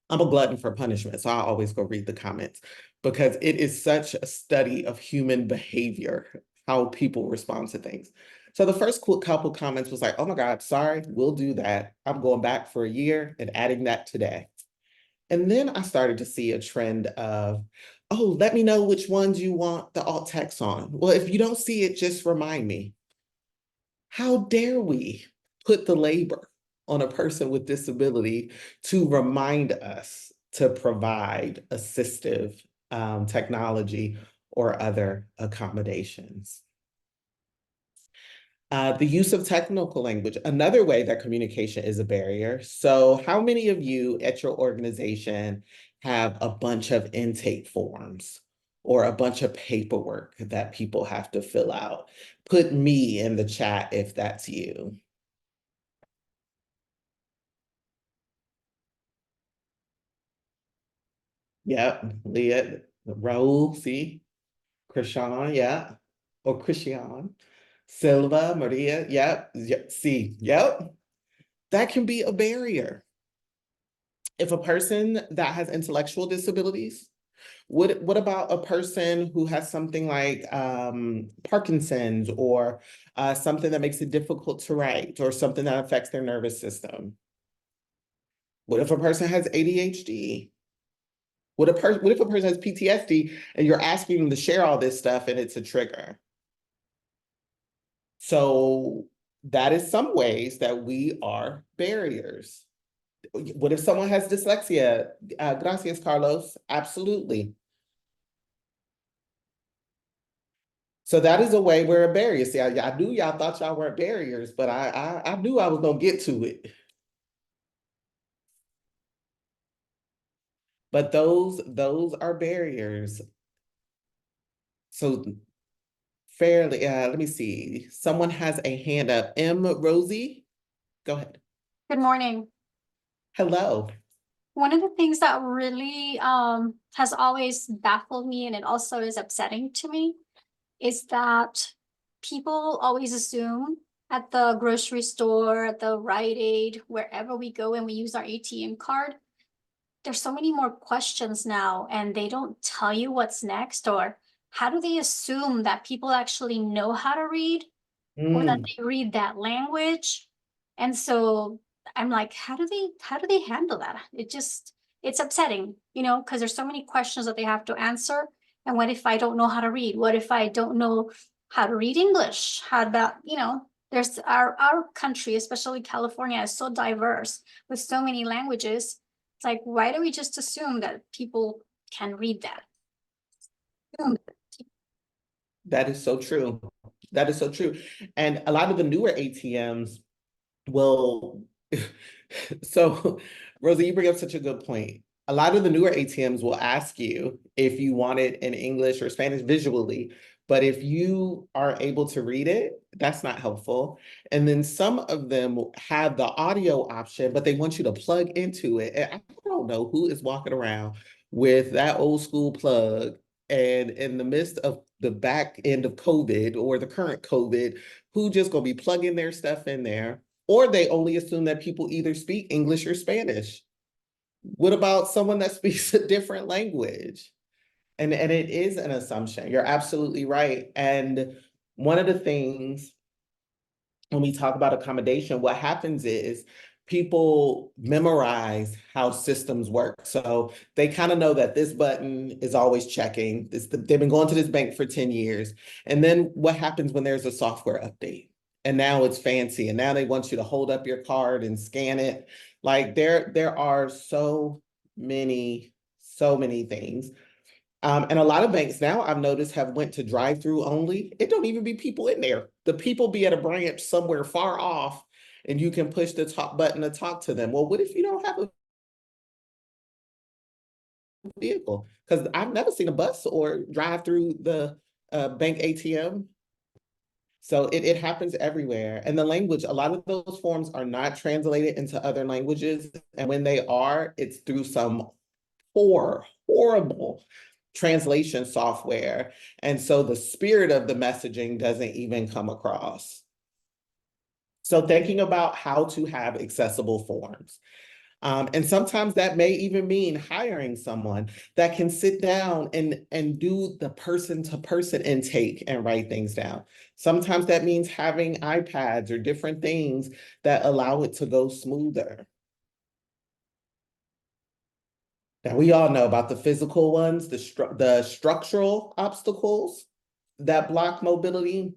I'm a glutton for punishment, so I always go read the comments because it is such a study of human behavior, how people respond to things. So the first couple comments was like, oh my God, sorry, we'll do that. I'm going back for a year and adding that today. And then I started to see a trend of, oh, let me know which ones you want the alt text on. Well, if you don't see it, just remind me. How dare we put the labor on a person with disability to remind us to provide assistive technology or other accommodations. The use of technical language, another way that communication is a barrier. So how many of you at your organization have a bunch of intake forms or a bunch of paperwork that people have to fill out? Put me in the chat if that's you. Yep, Leah, Raul, see? Krishan, yeah. Or Christian. Silva, Maria, yep, see, yep. That can be a barrier. If a person that has intellectual disabilities, what about a person who has something like Parkinson's or something that makes it difficult to write or something that affects their nervous system? What if a person has ADHD? What if a person has PTSD and you're asking them to share all this stuff and it's a trigger? So that is some ways that we are barriers. What if someone has dyslexia? Gracias, Carlos. Absolutely. So that is a way we're a barrier. See, I knew y'all thought y'all weren't barriers, but I knew I was gonna get to it. But those are barriers. So fairly, let me see. Someone has a hand up. Rosie, go ahead.
Good morning.
Hello.
One of the things that really has always baffled me, and it also is upsetting to me, is that people always assume at the grocery store, at the Rite Aid, wherever we go and we use our ATM card, there's so many more questions now, and they don't tell you what's next, or how do they assume that people actually know how to read or that they read that language? And so I'm like, how do they handle that? It's upsetting, you know, because there's so many questions that they have to answer. And what if I don't know how to read? What if I don't know how to read English? How about, you know, there's our country, especially California, is so diverse with so many languages. It's like, why do we just assume that people can read that?
That is so true. That is so true. And a lot of the newer ATMs will, so Rosie, you bring up such a good point. A lot of the newer ATMs will ask you if you want it in English or Spanish visually, but if you are able to read it, that's not helpful. And then some of them have the audio option, but they want you to plug into it. And I don't know who is walking around with that old school plug, and in the midst of the back end of COVID or the current COVID, who just gonna be plugging their stuff in there, or they only assume that people either speak English or Spanish. What about someone that speaks a different language? And it is an assumption. You're absolutely right. And one of the things when we talk about accommodation, what happens is people memorize how systems work. So they kind of know that this button is always checking. They've been going to this bank for 10 years. And then what happens when there's a software update? And now it's fancy. And now they want you to hold up your card and scan it. Like there are so many things. And a lot of banks now I've noticed have went to drive-through only. It don't even be people in there. The people be at a branch somewhere far off, and you can push the top button to talk to them. Well, what if you don't have a vehicle? Because I've never seen a bus or drive through the bank ATM. So it happens everywhere. And the language, a lot of those forms are not translated into other languages. And when they are, it's through some horrible translation software. And so the spirit of the messaging doesn't even come across. So thinking about how to have accessible forms. And sometimes that may even mean hiring someone that can sit down and do the person-to-person intake and write things down. Sometimes that means having iPads or different things that allow it to go smoother. Now, we all know about the physical ones, the structural obstacles that block mobility.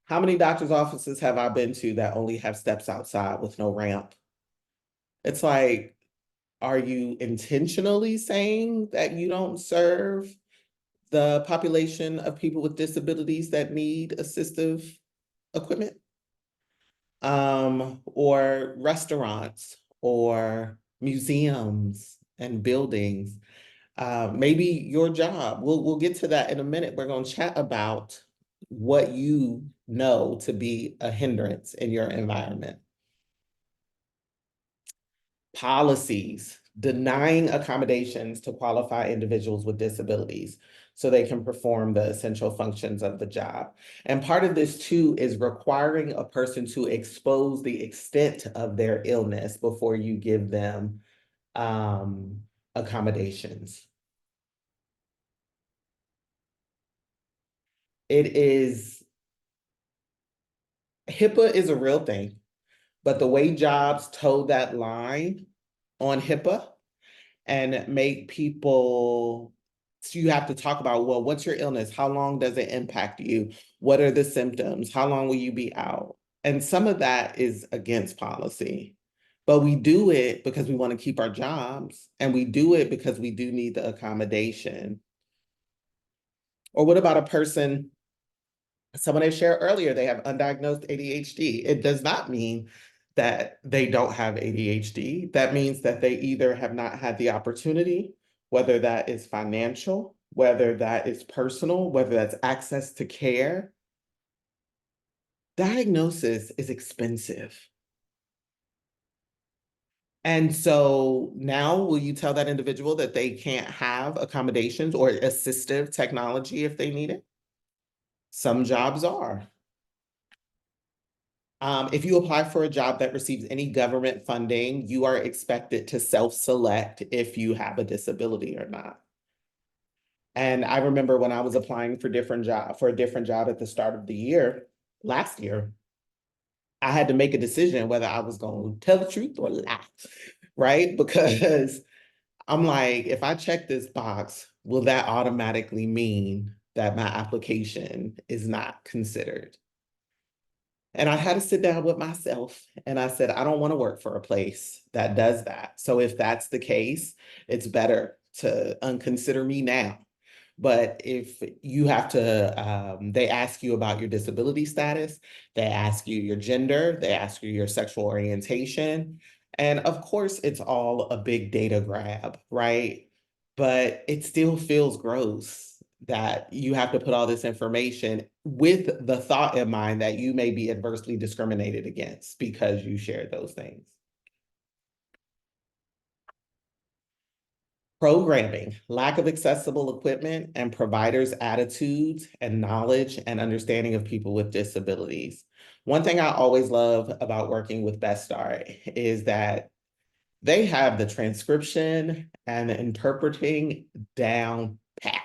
How many doctor's offices have I been to that only have steps outside with no ramp? It's like, are you intentionally saying that you don't serve the population of people with disabilities that need assistive equipment? Or restaurants or museums and buildings. Maybe your job. We'll get to that in a minute. We're going to chat about what you know to be a hindrance in your environment. Policies, denying accommodations to qualify individuals with disabilities so they can perform the essential functions of the job. And part of this too is requiring a person to expose the extent of their illness before you give them accommodations. HIPAA is a real thing, but the way jobs toe that line on HIPAA and make people, so you have to talk about, well, what's your illness? How long does it impact you? What are the symptoms? How long will you be out? And some of that is against policy. But we do it because we want to keep our jobs, and we do it because we do need the accommodation. Or what about a person, someone had shared earlier, they have undiagnosed ADHD. It does not mean that they don't have ADHD. That means that they either have not had the opportunity, whether that is financial, whether that is personal, whether that's access to care. Diagnosis is expensive. And so now will you tell that individual that they can't have accommodations or assistive technology if they need it? Some jobs are. If you apply for a job that receives any government funding, you are expected to self-select if you have a disability or not. And I remember when I was applying for a different job at the start of the year, last year, I had to make a decision whether I was going to tell the truth or lie, right? Because I'm like, if I check this box, will that automatically mean that my application is not considered? And I had to sit down with myself and I said, I don't want to work for a place that does that. So if that's the case, it's better to unconsider me now. But if you have to, they ask you about your disability status, they ask you your gender, they ask you your sexual orientation. And of course, it's all a big data grab, right? But it still feels gross that you have to put all this information with the thought in mind that you may be adversely discriminated against because you share those things. Programming, lack of accessible equipment, and providers' attitudes and knowledge and understanding of people with disabilities. One thing I always love about working with Best Start is that they have the transcription and the interpreting down pat.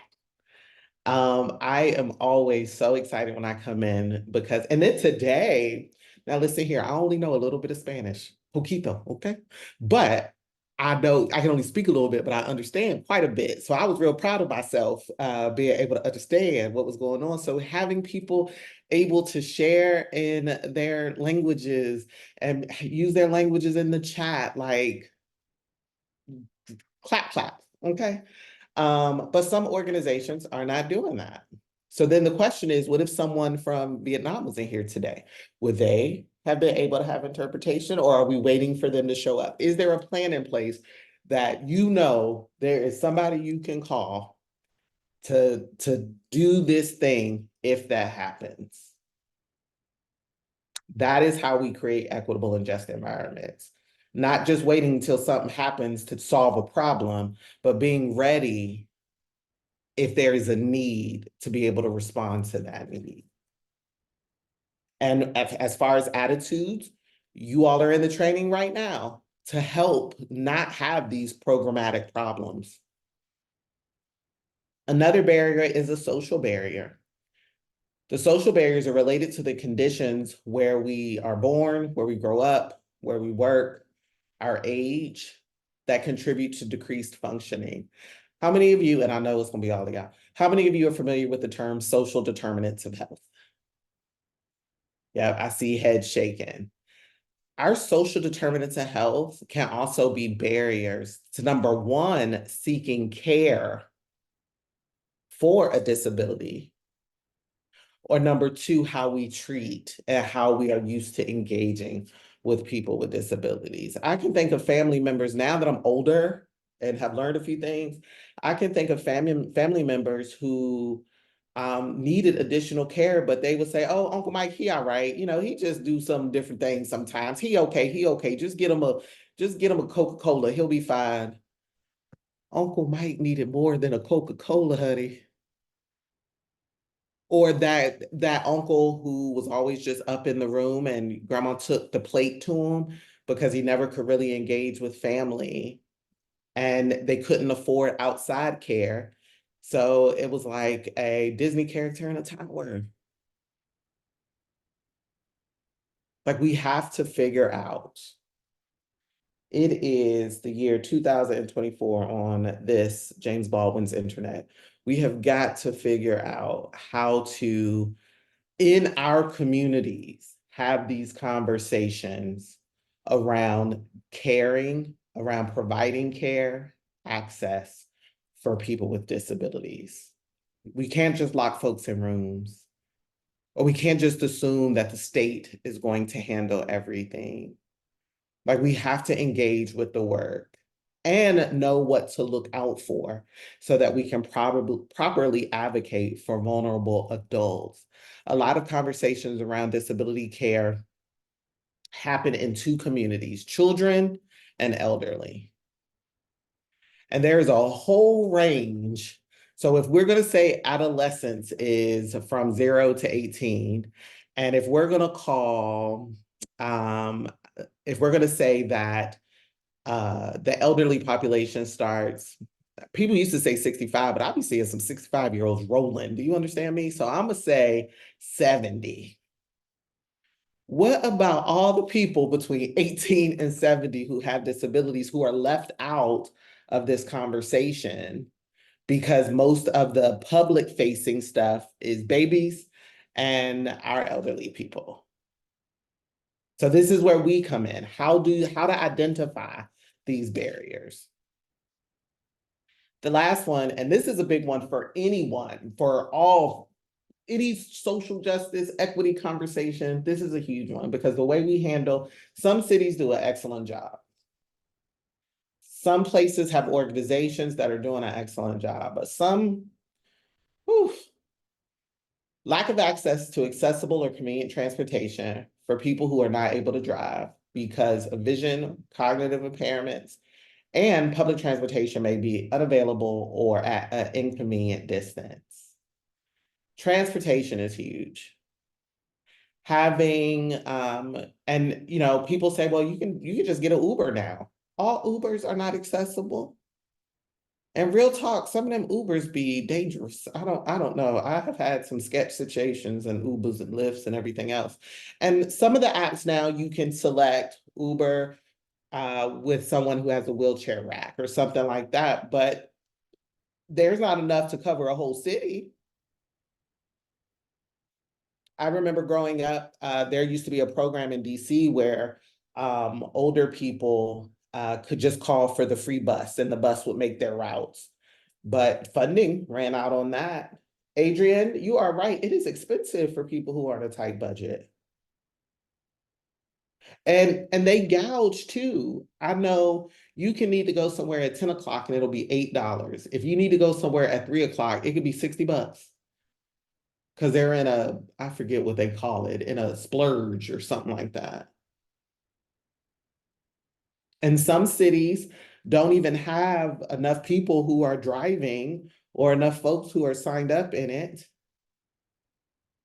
I am always so excited when I come in because, and then today, now listen here, I only know a little bit of Spanish, poquito, okay? But I know I can only speak a little bit, but I understand quite a bit. So I was real proud of myself being able to understand what was going on. So having people able to share in their languages and use their languages in the chat, like clap, clap, okay? But some organizations are not doing that. So then the question is, what if someone from Vietnam was in here today? Would they have been able to have interpretation, or are we waiting for them to show up? Is there a plan in place that you know there is somebody you can call to do this thing if that happens? That is how we create equitable and just environments. Not just waiting until something happens to solve a problem, but being ready if there is a need to be able to respond to that need. And as far as attitudes, you all are in the training right now to help not have these programmatic problems. Another barrier is a social barrier. The social barriers are related to the conditions where we are born, where we grow up, where we work, our age, that contribute to decreased functioning. How many of you, and I know it's gonna be all of y'all, how many of you are familiar with the term social determinants of health? Yeah, I see heads shaking. Our social determinants of health can also be barriers to, number one, seeking care for a disability, or number two, how we treat and how we are used to engaging with people with disabilities. I can think of family members now that I'm older and have learned a few things. I can think of family members who needed additional care, but they would say, "Oh, Uncle Mike, he all right. You know, he just do some different things sometimes. He okay. He okay. Just get him a Coca-Cola. He'll be fine." Uncle Mike needed more than a Coca-Cola, honey. Or that uncle who was always just up in the room and grandma took the plate to him because he never could really engage with family and they couldn't afford outside care. So it was like a Disney character in a tower. Like, we have to figure out. It is the year 2024 on this James Baldwin's internet. We have got to figure out how to, in our communities, have these conversations around caring, around providing care, access for people with disabilities. We can't just lock folks in rooms, or we can't just assume that the state is going to handle everything. Like, we have to engage with the work and know what to look out for so that we can properly advocate for vulnerable adults. A lot of conversations around disability care happen in two communities, children and elderly. And there's a whole range. So if we're going to say adolescence is from 0 to 18, and if we're going to call, if we're going to say that the elderly population starts, people used to say 65, but I'll be seeing some 65-year-olds rolling. Do you understand me? So I'm going to say 70. What about all the people between 18 and 70 who have disabilities who are left out of this conversation because most of the public facing stuff is babies and our elderly people? So this is where we come in. How to identify these barriers. The last one, and this is a big one for anyone, for any social justice, equity conversation, this is a huge one because the way we handle, some cities do an excellent job. Some places have organizations that are doing an excellent job, but some, lack of access to accessible or convenient transportation for people who are not able to drive because of vision, cognitive impairments, and public transportation may be unavailable or at an inconvenient distance. Transportation is huge. Having, and people say, well, you can just get an Uber now. All Ubers are not accessible. And real talk, some of them Ubers be dangerous. I don't know. I have had some sketch situations and Ubers and Lyfts and everything else. And some of the apps now you can select Uber with someone who has a wheelchair rack or something like that, but there's not enough to cover a whole city. I remember growing up, there used to be a program in DC where older people could just call for the free bus and the bus would make their routes. But funding ran out on that. Adrian, you are right. It is expensive for people who are on a tight budget. And they gouge too. I know you can need to go somewhere at 10 o'clock and it'll be $8. If you need to go somewhere at 3 o'clock, it could be $60. Because they're in I forget what they call it, in a splurge or something like that. And some cities don't even have enough people who are driving or enough folks who are signed up in it.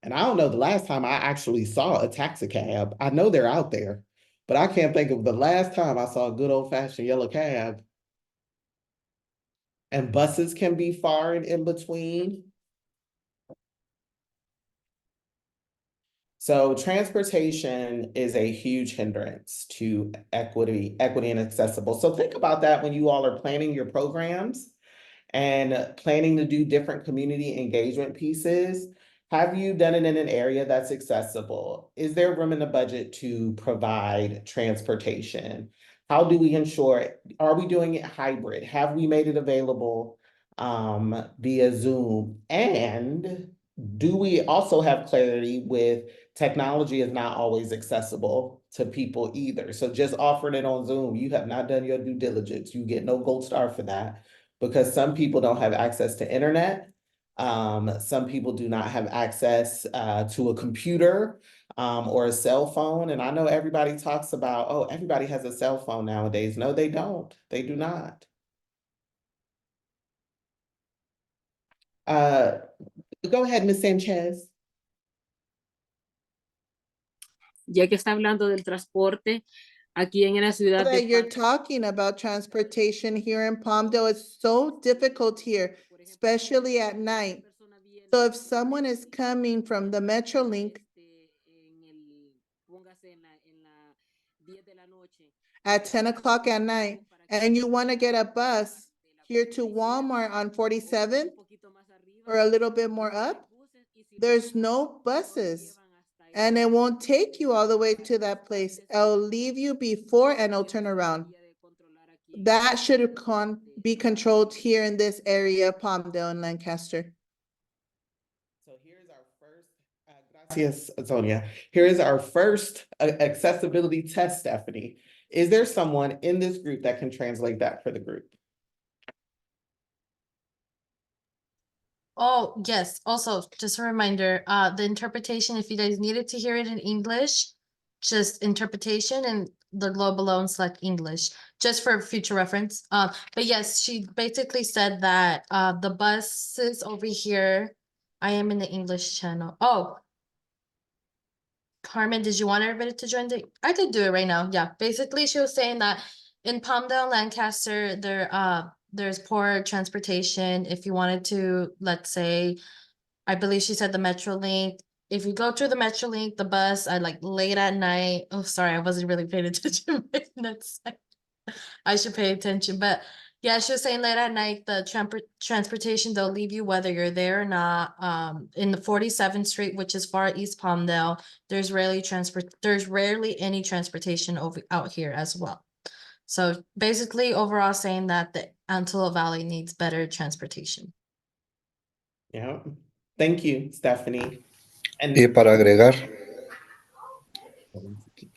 And I don't know the last time I actually saw a taxi cab. I know they're out there, but I can't think of the last time I saw a good old-fashioned yellow cab. And buses can be far and in between. So transportation is a huge hindrance to equity and accessible. So think about that when you all are planning your programs and planning to do different community engagement pieces. Have you done it in an area that's accessible? Is there room in the budget to provide transportation? How do we ensure it? Are we doing it hybrid? Have we made it available via Zoom? And do we also have clarity with technology is not always accessible to people either? So just offering it on Zoom, you have not done your due diligence. You get no gold star for that because some people don't have access to internet. Some people do not have access to a computer or a cell phone. And I know everybody talks about, oh, everybody has a cell phone nowadays. No, they don't. They do not. Go ahead, Ms. Sanchez.
Ya que está hablando del transporte, aquí en la ciudad
That
de
you're
Palm-
talking about transportation here in Palmdale. It's so difficult here, especially at night. So if someone is coming from the Metrolink at 10 o'clock at night and you want to get a bus here to Walmart on 47th or a little bit more up, there's no buses. And it won't take you all the way to that place. It'll leave you before and it'll turn around. That should be controlled here in this area, Palmdale and Lancaster.
So here's our first, gracias, Sonia. Here is our first accessibility test, Stephanie. Is there someone in this group that can translate that for the group?
Oh, yes. Also, just a reminder, the interpretation, if you guys needed to hear it in English, just interpretation and the globe below and select English, just for future reference. But yes, she basically said that the buses over here, I am in the English channel. Oh, Carmen, did you want everybody to join I could do it right now. Yeah, basically she was saying that in Palmdale, Lancaster, there's poor transportation. If you wanted to, let's say, I believe she said the Metrolink. If you go through the Metrolink, the bus, I like late at night. Oh, sorry, I wasn't really paying attention. I should pay attention, but yeah, she was saying late at night, the transportation, they'll leave you whether you're there or not. In the 47th Street, which is far East Palmdale, there's rarely any transportation out here as well. So basically, overall saying that the Antelope Valley needs better transportation.
Yeah, thank you, Stephanie. And
Y para agregar,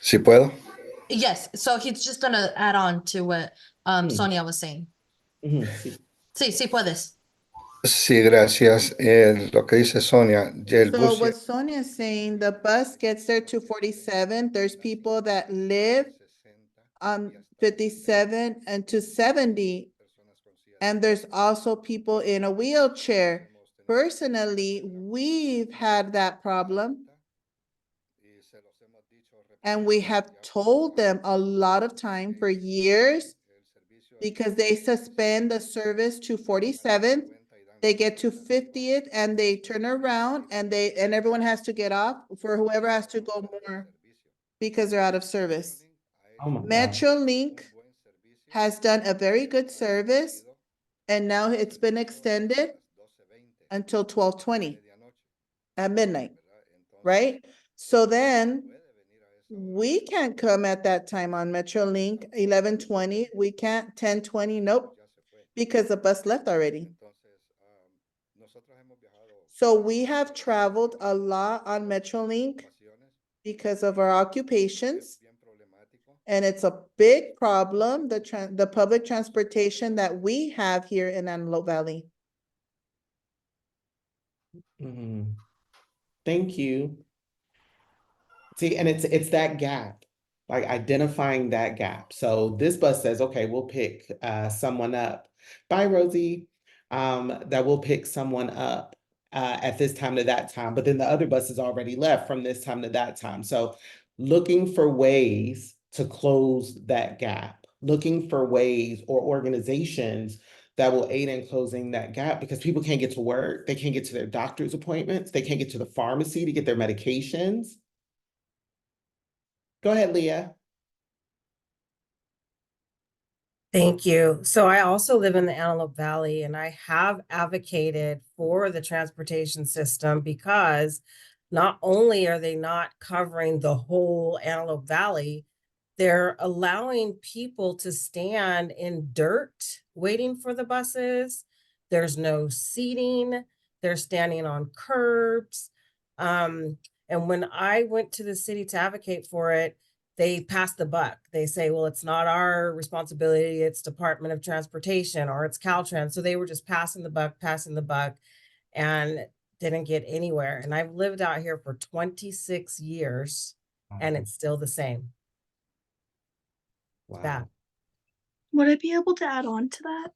si puedo.
Yes, so he's just gonna add on to what Sonia was saying.
sí.
Sí, puedes.
Sí, gracias. Lo que dice Sonia, ya el
So
bus
what Sonia is saying, the bus gets there to 47. There's people that live on 57 and to 70. And there's also people in a wheelchair. Personally, we've had that problem. And we have told them a lot of time for years because they suspend the service to 47th. They get to 50th and they turn around and everyone has to get off for whoever has to go more because they're out of service.
Oh my God.
Metrolink has done a very good service and now it's been extended until 12:20 at midnight, right? So then we can't come at that time on Metrolink 11:20. We can't 10:20. Nope, because the bus left already. So we have traveled a lot on Metrolink because of our occupations. And it's a big problem, the public transportation that we have here in Antelope Valley.
Thank you. See, and it's that gap, like identifying that gap. So this bus says, okay, we'll pick someone up. Bye, Rosie. That will pick someone up at this time to that time, but then the other bus is already left from this time to that time. So looking for ways to close that gap, looking for ways or organizations that will aid in closing that gap because people can't get to work, they can't get to their doctor's appointments, they can't get to the pharmacy to get their medications. Go ahead, Leah.
Thank you. So I also live in the Antelope Valley and I have advocated for the transportation system because not only are they not covering the whole Antelope Valley, they're allowing people to stand in dirt waiting for the buses. There's no seating. They're standing on curbs. And when I went to the city to advocate for it, they pass the buck. They say, well, it's not our responsibility. It's Department of Transportation or it's Caltrans. So they were just passing the buck and didn't get anywhere. And I've lived out here for 26 years and it's still the same. It's bad.
Would I be able to add on to that?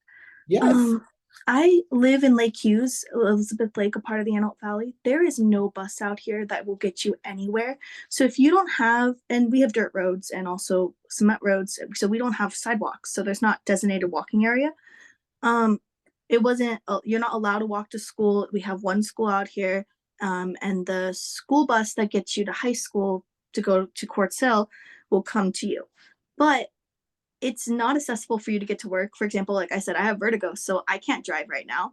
Yes.
I live in Lake Hughes, Elizabeth Lake, a part of the Antelope Valley. There is no bus out here that will get you anywhere. So if you don't have, and we have dirt roads and also cement roads, so we don't have sidewalks. So there's not designated walking area. It wasn't, you're not allowed to walk to school. We have one school out here, and the school bus that gets you to high school to go to Quartz Hill will come to you. But it's not accessible for you to get to work. For example, like I said, I have vertigo, so I can't drive right now.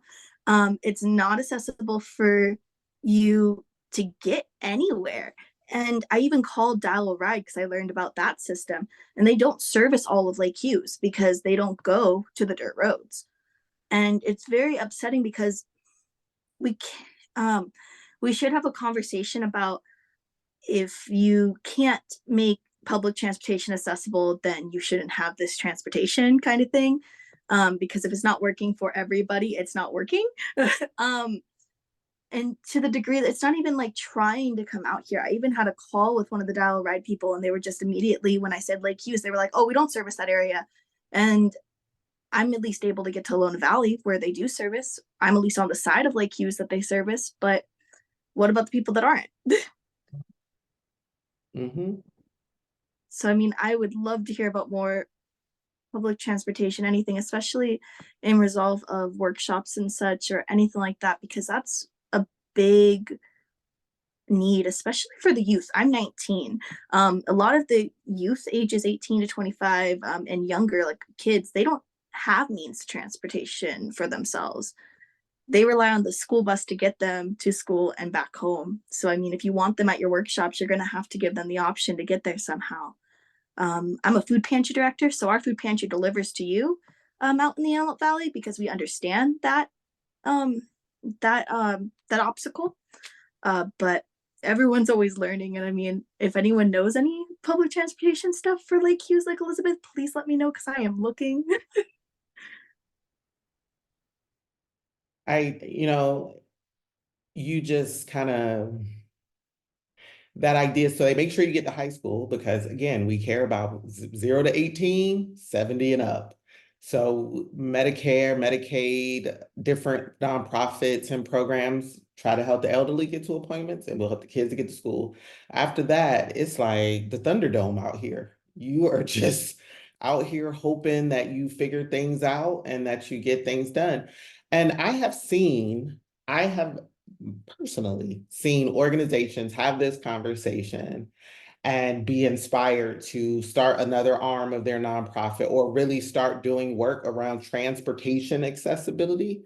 It's not accessible for you to get anywhere. And I even called Dial a Ride because I learned about that system. And they don't service all of Lake Hughes because they don't go to the dirt roads. And it's very upsetting because we we should have a conversation about, if you can't make public transportation accessible, then you shouldn't have this transportation kind of thing. Because if it's not working for everybody, it's not working. And to the degree that it's not even like trying to come out here. I even had a call with one of the Dial a Ride people, and they were just immediately, when I said Lake Hughes, they were like, oh, we don't service that area. And I'm at least able to get to Lona Valley where they do service. I'm at least on the side of Lake Hughes that they service, but what about the people that aren't?
Mm-hmm.
So, I mean, I would love to hear about more public transportation, anything, especially in resolve of workshops and such, or anything like that, because that's a big need, especially for the youth. I'm 19. A lot of the youth ages 18 to 25 and younger, like kids, they don't have means to transportation for themselves. They rely on the school bus to get them to school and back home. So, I mean, if you want them at your workshops, you're going to have to give them the option to get there somehow. I'm a food pantry director, so our food pantry delivers to you out in the Antelope Valley, because we understand that that obstacle. But everyone's always learning, and I mean, if anyone knows any public transportation stuff for Lake Hughes, like Elizabeth, please let me know, because I am looking.
You just kind of, that idea. So they make sure you get to high school because, again, we care about 0 to 18, 70 and up. So Medicare, Medicaid, different nonprofits and programs try to help the elderly get to appointments, and we'll help the kids to get to school. After that, it's like the Thunderdome out here. You are just out here hoping that you figure things out and that you get things done. And I have personally seen organizations have this conversation and be inspired to start another arm of their nonprofit, or really start doing work around transportation accessibility.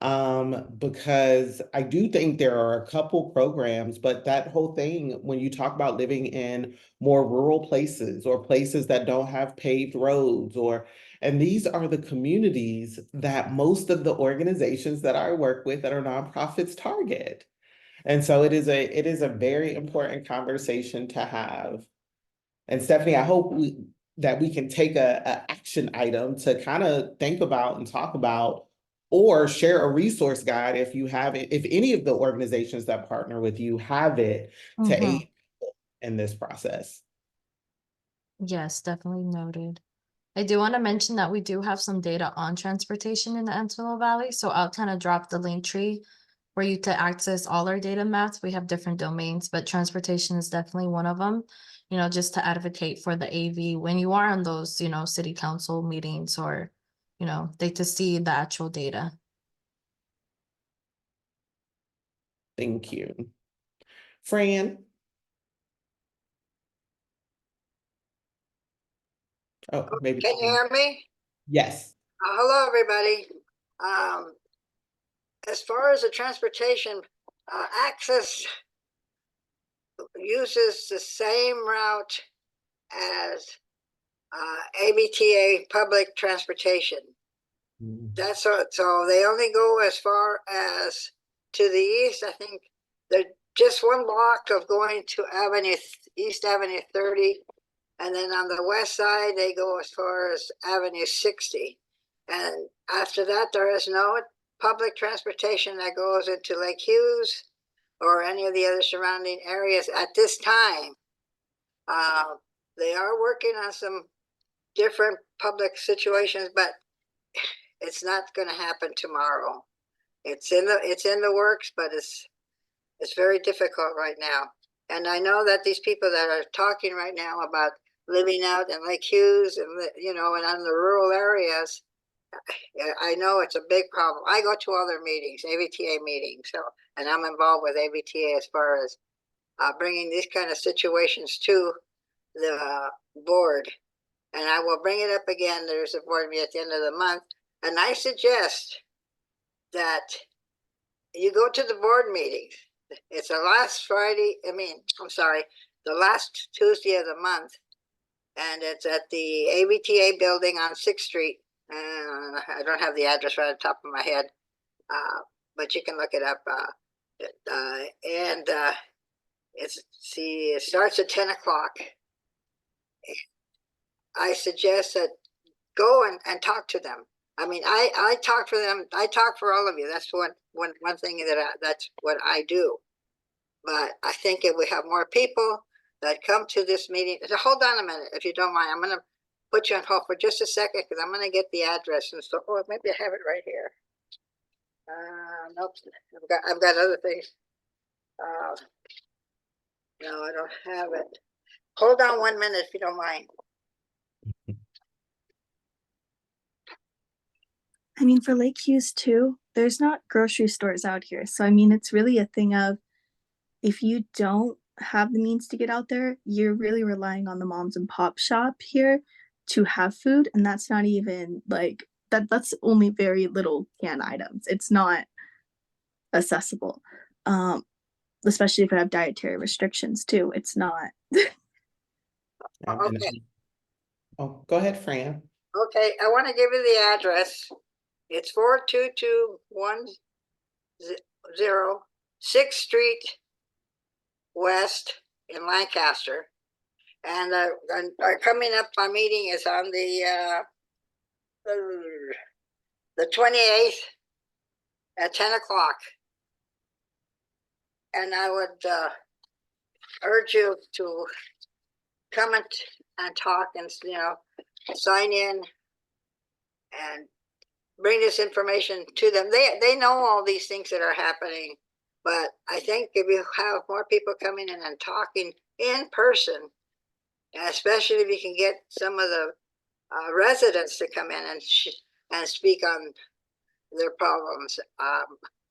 Because I do think there are a couple programs, but that whole thing, when you talk about living in more rural places or places that don't have paved roads, and these are the communities that most of the organizations that I work with that are nonprofits target. And so it is a very important conversation to have. And Stephanie, I hope that we can take a action item to kind of think about and talk about, or share a resource guide if you have it, if any of the organizations that partner with you have it, to
Mhm.
aid people in this process.
Yes, definitely noted. I do want to mention that we do have some data on transportation in the Antelope Valley, so I'll kind of drop the link tree for you to access all our data maps. We have different domains, but transportation is definitely one of them, just to advocate for the AV when you are on those, city council meetings, or, they to see the actual data.
Thank you. Fran? Oh, maybe.
Can you hear me?
Yes.
Hello, everybody. As far as the transportation, access uses the same route as ABTA public transportation. That's so they only go as far as to the east. I think they're just one block of going to East Avenue 30. And then on the west side, they go as far as Avenue 60. And after that, there is no public transportation that goes into Lake Hughes or any of the other surrounding areas at this time. They are working on some different public situations, but it's not going to happen tomorrow. It's in the works, but it's very difficult right now. And I know that these people that are talking right now about living out in Lake Hughes and and on the rural areas, I know it's a big problem. I go to all their meetings, ABTA meetings, and I'm involved with ABTA as far as bringing these kind of situations to the board. And I will bring it up again. There's a board meeting at the end of the month, and I suggest that you go to the board meetings. it's the last Friday, I'm sorry, the last Tuesday of the month. And it's at the AVTA building on 6th Street. I don't have the address right on top of my head, but you can look it up. It starts at 10 o'clock. I suggest that go and talk to them. I mean, I talk for them. I talk for all of you. That's one thing that's what I do. But I think if we have more people that come to this meeting, hold on a minute, if you don't mind, I'm going to put you on hold for just a second because I'm going to get the address and stuff. Oh, maybe I have it right here. Nope, I've got other things. No, I don't have it. Hold on 1 minute if you don't mind.
I mean, for Lake Hughes too, there's not grocery stores out here. So, I mean, it's really a thing of if you don't have the means to get out there, you're really relying on the moms and pop shop here to have food. And that's not even like that's only very little canned items. It's not accessible. Especially if I have dietary restrictions too. It's not.
Okay.
Oh, go ahead, Fran.
Okay, I want to give you the address. It's 42210 6th Street West in Lancaster. And our coming up, our meeting is on the 28th at 10 o'clock. And I would urge you to come and talk and, sign in and bring this information to them. They know all these things that are happening, but I think if you have more people coming in and talking in person, especially if you can get some of the residents to come in and speak on their problems,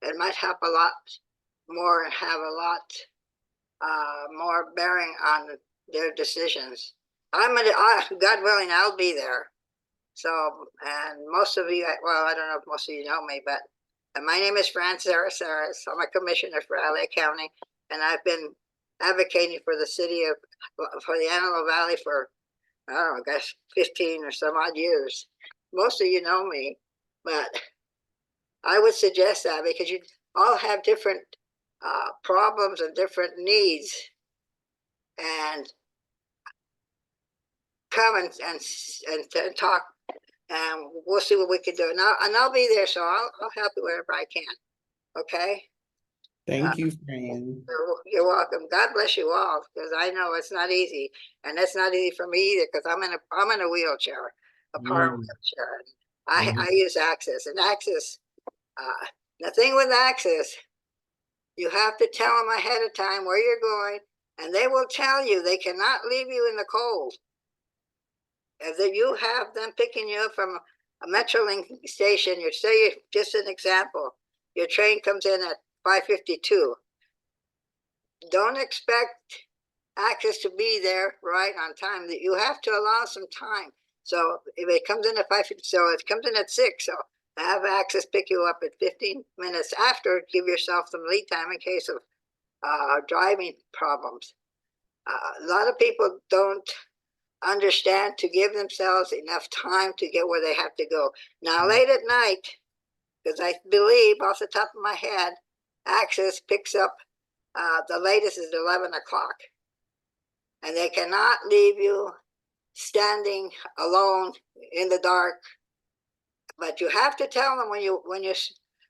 it might help a lot more and have a lot more bearing on their decisions. God willing, I'll be there. So, and most of you, well, I don't know if most of you know me, but my name is Fran Sarasaris. I'm a commissioner for LA County, and I've been advocating for the for the Antelope Valley for, I don't know, I guess 15 or some odd years. Most of you know me, but I would suggest that because you all have different problems and different needs, and come and talk, and we'll see what we can do. And I'll be there, so I'll help you wherever I can. Okay.
Thank you, Fran.
You're welcome. God bless you all, because I know it's not easy, and it's not easy for me either, because I'm in a wheelchair, a power wheelchair. I use Access, and Access. The thing with Access, you have to tell them ahead of time where you're going, and they will tell you. They cannot leave you in the cold. If you have them picking you up from a Metrolink station, just an example, your train comes in at 5:52. Don't expect Access to be there right on time. You have to allow some time. So if it comes in at 5:50, so it comes in at 6. So have Access pick you up at 15 minutes after. Give yourself some lead time in case of driving problems. A lot of people don't understand to give themselves enough time to get where they have to go. Now, late at night, because I believe off the top of my head, Access picks up the latest is 11 o'clock. And they cannot leave you standing alone in the dark. But you have to tell them when you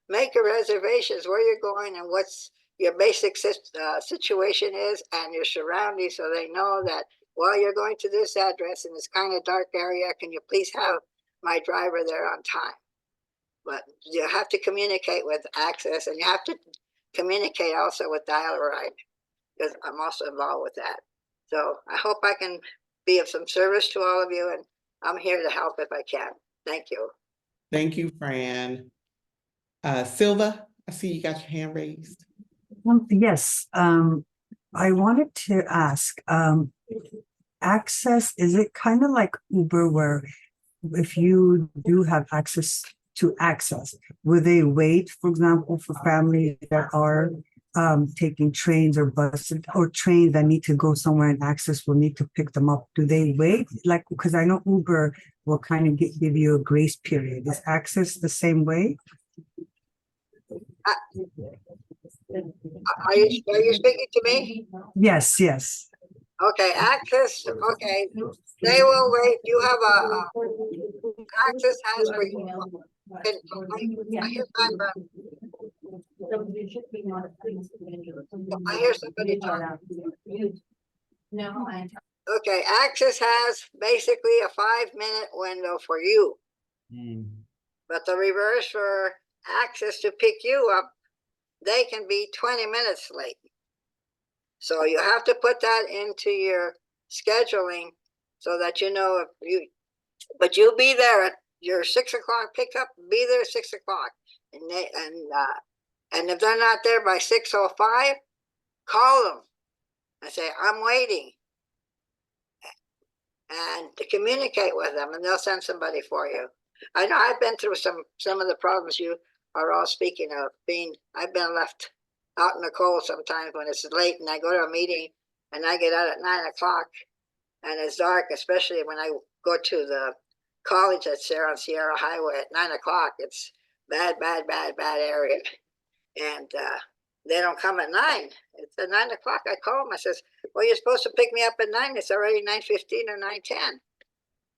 make your reservations where you're going and what's your basic situation is and your surroundings, so they know that, well, you're going to this address in this kind of dark area. Can you please have my driver there on time? But you have to communicate with Access, and you have to communicate also with Dial-A-Ride, because I'm also involved with that. So I hope I can be of some service to all of you, and I'm here to help if I can. Thank you.
Thank you, Fran. Silva, I see you got your hand raised.
Yes, I wanted to ask, Access, is it kind of like Uber where if you do have access to Access, will they wait, for example, for families that are taking trains or buses or trains that need to go somewhere and access will need to pick them up? Do they wait? Like, because I know Uber will kind of give you a grace period. Is access the same way?
Are you speaking to me?
Yes, yes.
Okay, access, okay, they will wait, you have access has for you. I hear background. I hear somebody talking. Okay, access has basically a 5-minute window for you. But the reverse for access to pick you up, they can be 20 minutes late. So you have to put that into your scheduling so that you know but you'll be there at your 6 o'clock pickup, be there at 6 o'clock. And if they're not there by 6:05, call them and say, I'm waiting. And to communicate with them, and they'll send somebody for you. I know I've been through some of the problems you are all speaking of. I've been left out in the cold sometimes when it's late and I go to a meeting and I get out at 9 o'clock and it's dark, especially when I go to the college that's there on Sierra Highway at 9 o'clock. It's bad area. And they don't come at 9. It's at 9 o'clock. I call them. I says, well, you're supposed to pick me up at 9. It's already 9:15 or 9:10.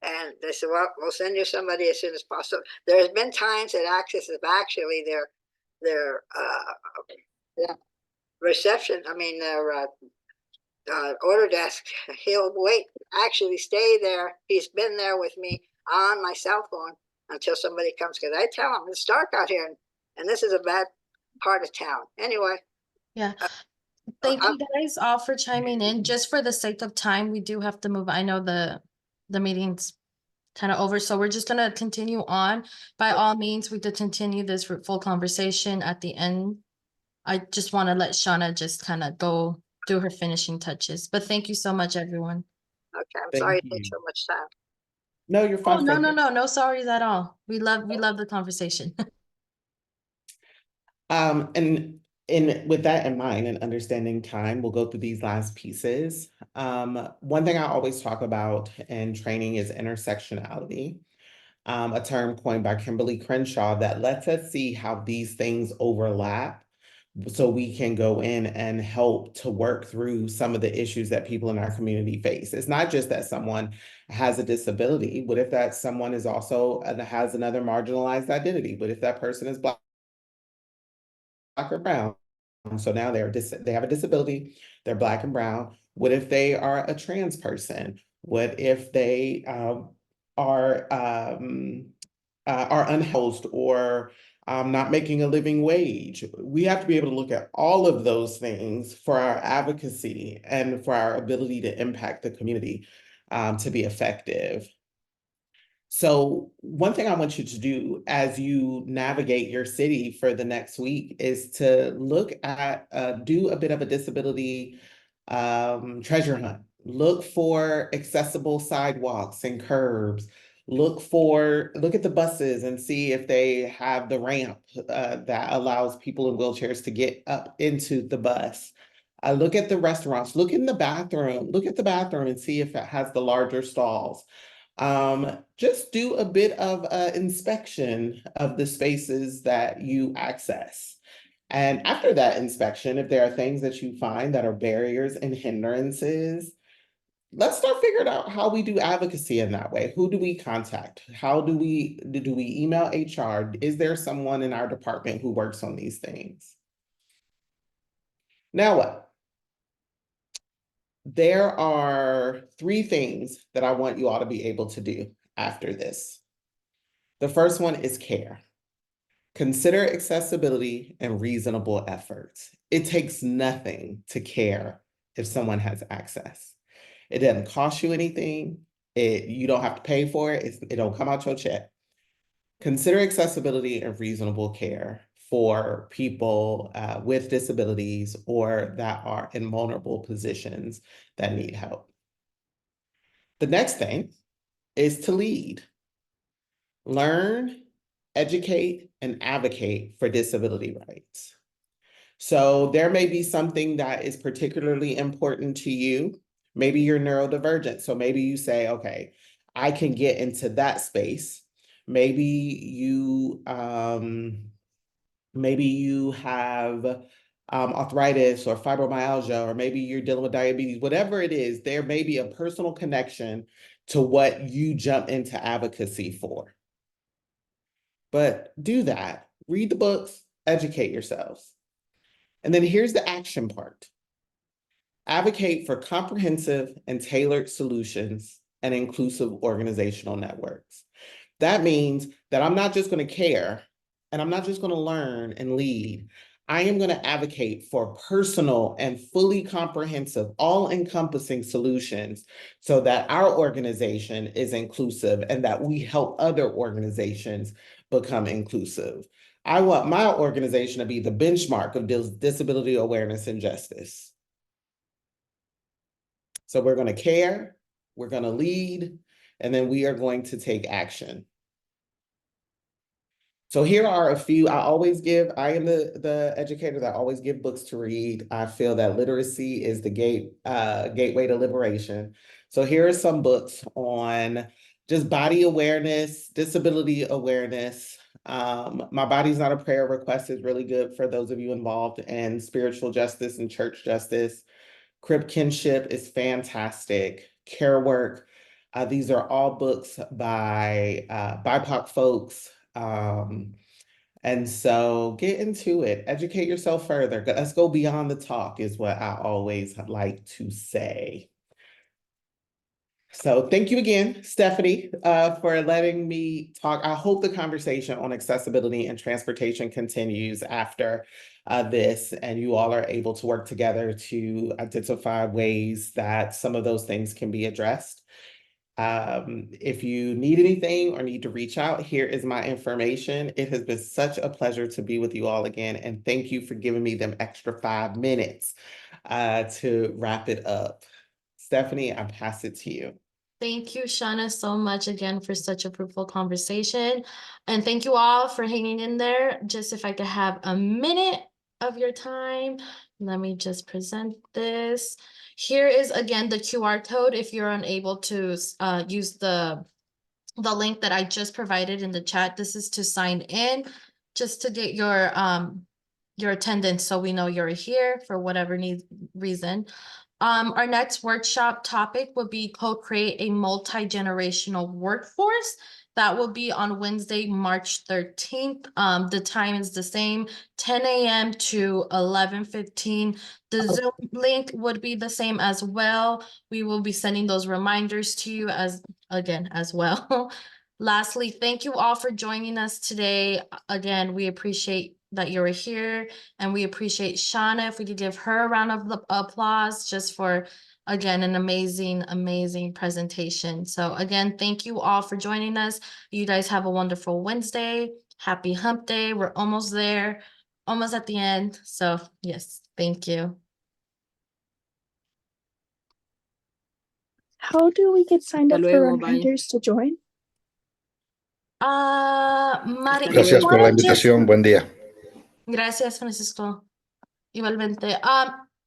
And they said, well, we'll send you somebody as soon as possible. There's been times that Access have actually their reception, their order desk, he'll wait, actually stay there. He's been there with me on my cell phone until somebody comes, because I tell him it's dark out here and this is a bad part of town. Anyway.
Yeah. Thank you guys all for chiming in. Just for the sake of time, we do have to move. I know the meeting's kind of over, so we're just gonna continue on. By all means, we could continue this full conversation at the end. I just want to let Shauna just kind of go do her finishing touches. But thank you so much, everyone.
Okay, I'm sorry it takes so much time.
No, you're fine.
Oh, no sorries at all. We love the conversation.
And with that in mind and understanding time, we'll go through these last pieces. One thing I always talk about in training is intersectionality, a term coined by Kimberly Crenshaw that lets us see how these things overlap so we can go in and help to work through some of the issues that people in our community face. It's not just that someone has a disability. What if that someone is also has another marginalized identity? What if that person is Black or brown? So now they have a disability, they're Black and brown. What if they are a trans person? What if they are unhoused or not making a living wage? We have to be able to look at all of those things for our advocacy and for our ability to impact the community to be effective. So one thing I want you to do as you navigate your city for the next week is to look at, do a bit of a disability treasure hunt. Look for accessible sidewalks and curbs. Look at the buses and see if they have the ramp that allows people in wheelchairs to get up into the bus. Look at the restaurants, look at the bathroom and see if it has the larger stalls. Just do a bit of inspection of the spaces that you access. And after that inspection, if there are things that you find that are barriers and hindrances, let's start figuring out how we do advocacy in that way. Who do we contact? How do we email HR? Is there someone in our department who works on these things? Now what? There are 3 things that I want you all to be able to do after this. The first one is care. Consider accessibility and reasonable efforts. It takes nothing to care if someone has access. It doesn't cost you anything. You don't have to pay for it. It don't come out your check. Consider accessibility and reasonable care for people with disabilities or that are in vulnerable positions that need help. The next thing is to lead. Learn, educate, and advocate for disability rights. So there may be something that is particularly important to you. Maybe you're neurodivergent. So maybe you say, okay, I can get into that space. Maybe you have arthritis or fibromyalgia, or maybe you're dealing with diabetes, whatever it is, there may be a personal connection to what you jump into advocacy for. But do that. Read the books, educate yourselves. And then here's the action part. Advocate for comprehensive and tailored solutions and inclusive organizational networks. That means that I'm not just going to care and I'm not just going to learn and lead. I am going to advocate for personal and fully comprehensive, all-encompassing solutions so that our organization is inclusive and that we help other organizations become inclusive. I want my organization to be the benchmark of disability awareness and justice. So we're going to care, we're going to lead, and then we are going to take action. So here are a few. I am the educator that always give books to read. I feel that literacy is the gateway to liberation. So here are some books on just body awareness, disability awareness. My Body's Not a Prayer Request is really good for those of you involved in spiritual justice and church justice. Crip Kinship is fantastic. Care Work. These are all books by BIPOC folks. And so get into it, educate yourself further. Let's go beyond the talk is what I always like to say. So thank you again, Stephanie, for letting me talk. I hope the conversation on accessibility and transportation continues after this, and you all are able to work together to identify ways that some of those things can be addressed. If you need anything or need to reach out, here is my information. It has been such a pleasure to be with you all again, and thank you for giving me them extra 5 minutes to wrap it up. Stephanie, I pass it to you.
Thank you, Shauna, so much again for such a fruitful conversation. And thank you all for hanging in there. Just if I could have a minute of your time, let me just present this. Here is again the QR code if you're unable to use the link that I just provided in the chat. This is to sign in, just to get your attendance so we know you're here for whatever reason. Our next workshop topic will be co-create a multi-generational workforce. That will be on Wednesday, March 13th. The time is the same, 10 a.m. to 11:15. The Zoom link would be the same as well. We will be sending those reminders to you as well. Lastly, thank you all for joining us today. Again, we appreciate that you're here, and we appreciate Shauna. If we could give her a round of applause just for, again, an amazing presentation. So again, thank you all for joining us. You guys have a wonderful Wednesday. Happy hump day. We're almost there, almost at the end. So yes, thank you.
How do we get signed
Hasta
up for
luego, bye.
reminders to join?
Mari, if
Gracias
you
por la
wanna just-
invitación. Buen día.
Gracias, Francisco. Igualmente.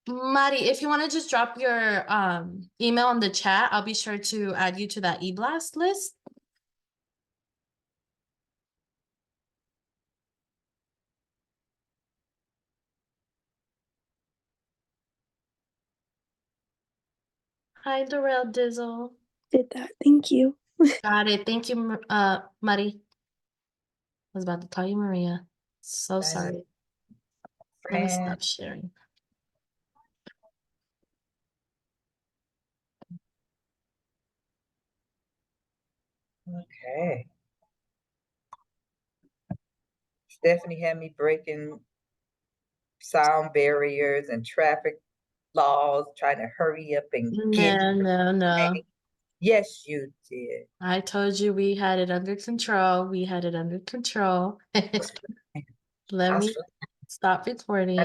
Mari, if you want to just drop your email in the chat, I'll be sure to add you to that eBlast list. Hi, Dorel Dizzle.
Did that. Thank you.
Got it. Thank you, Mari. I was about to call you Maria. So sorry. I'm gonna stop sharing.
Okay. Stephanie had me breaking sound barriers and traffic laws, trying to hurry up and get.
No.
Yes, you did.
I told you we had it under control. We had it under control. Let me stop recording.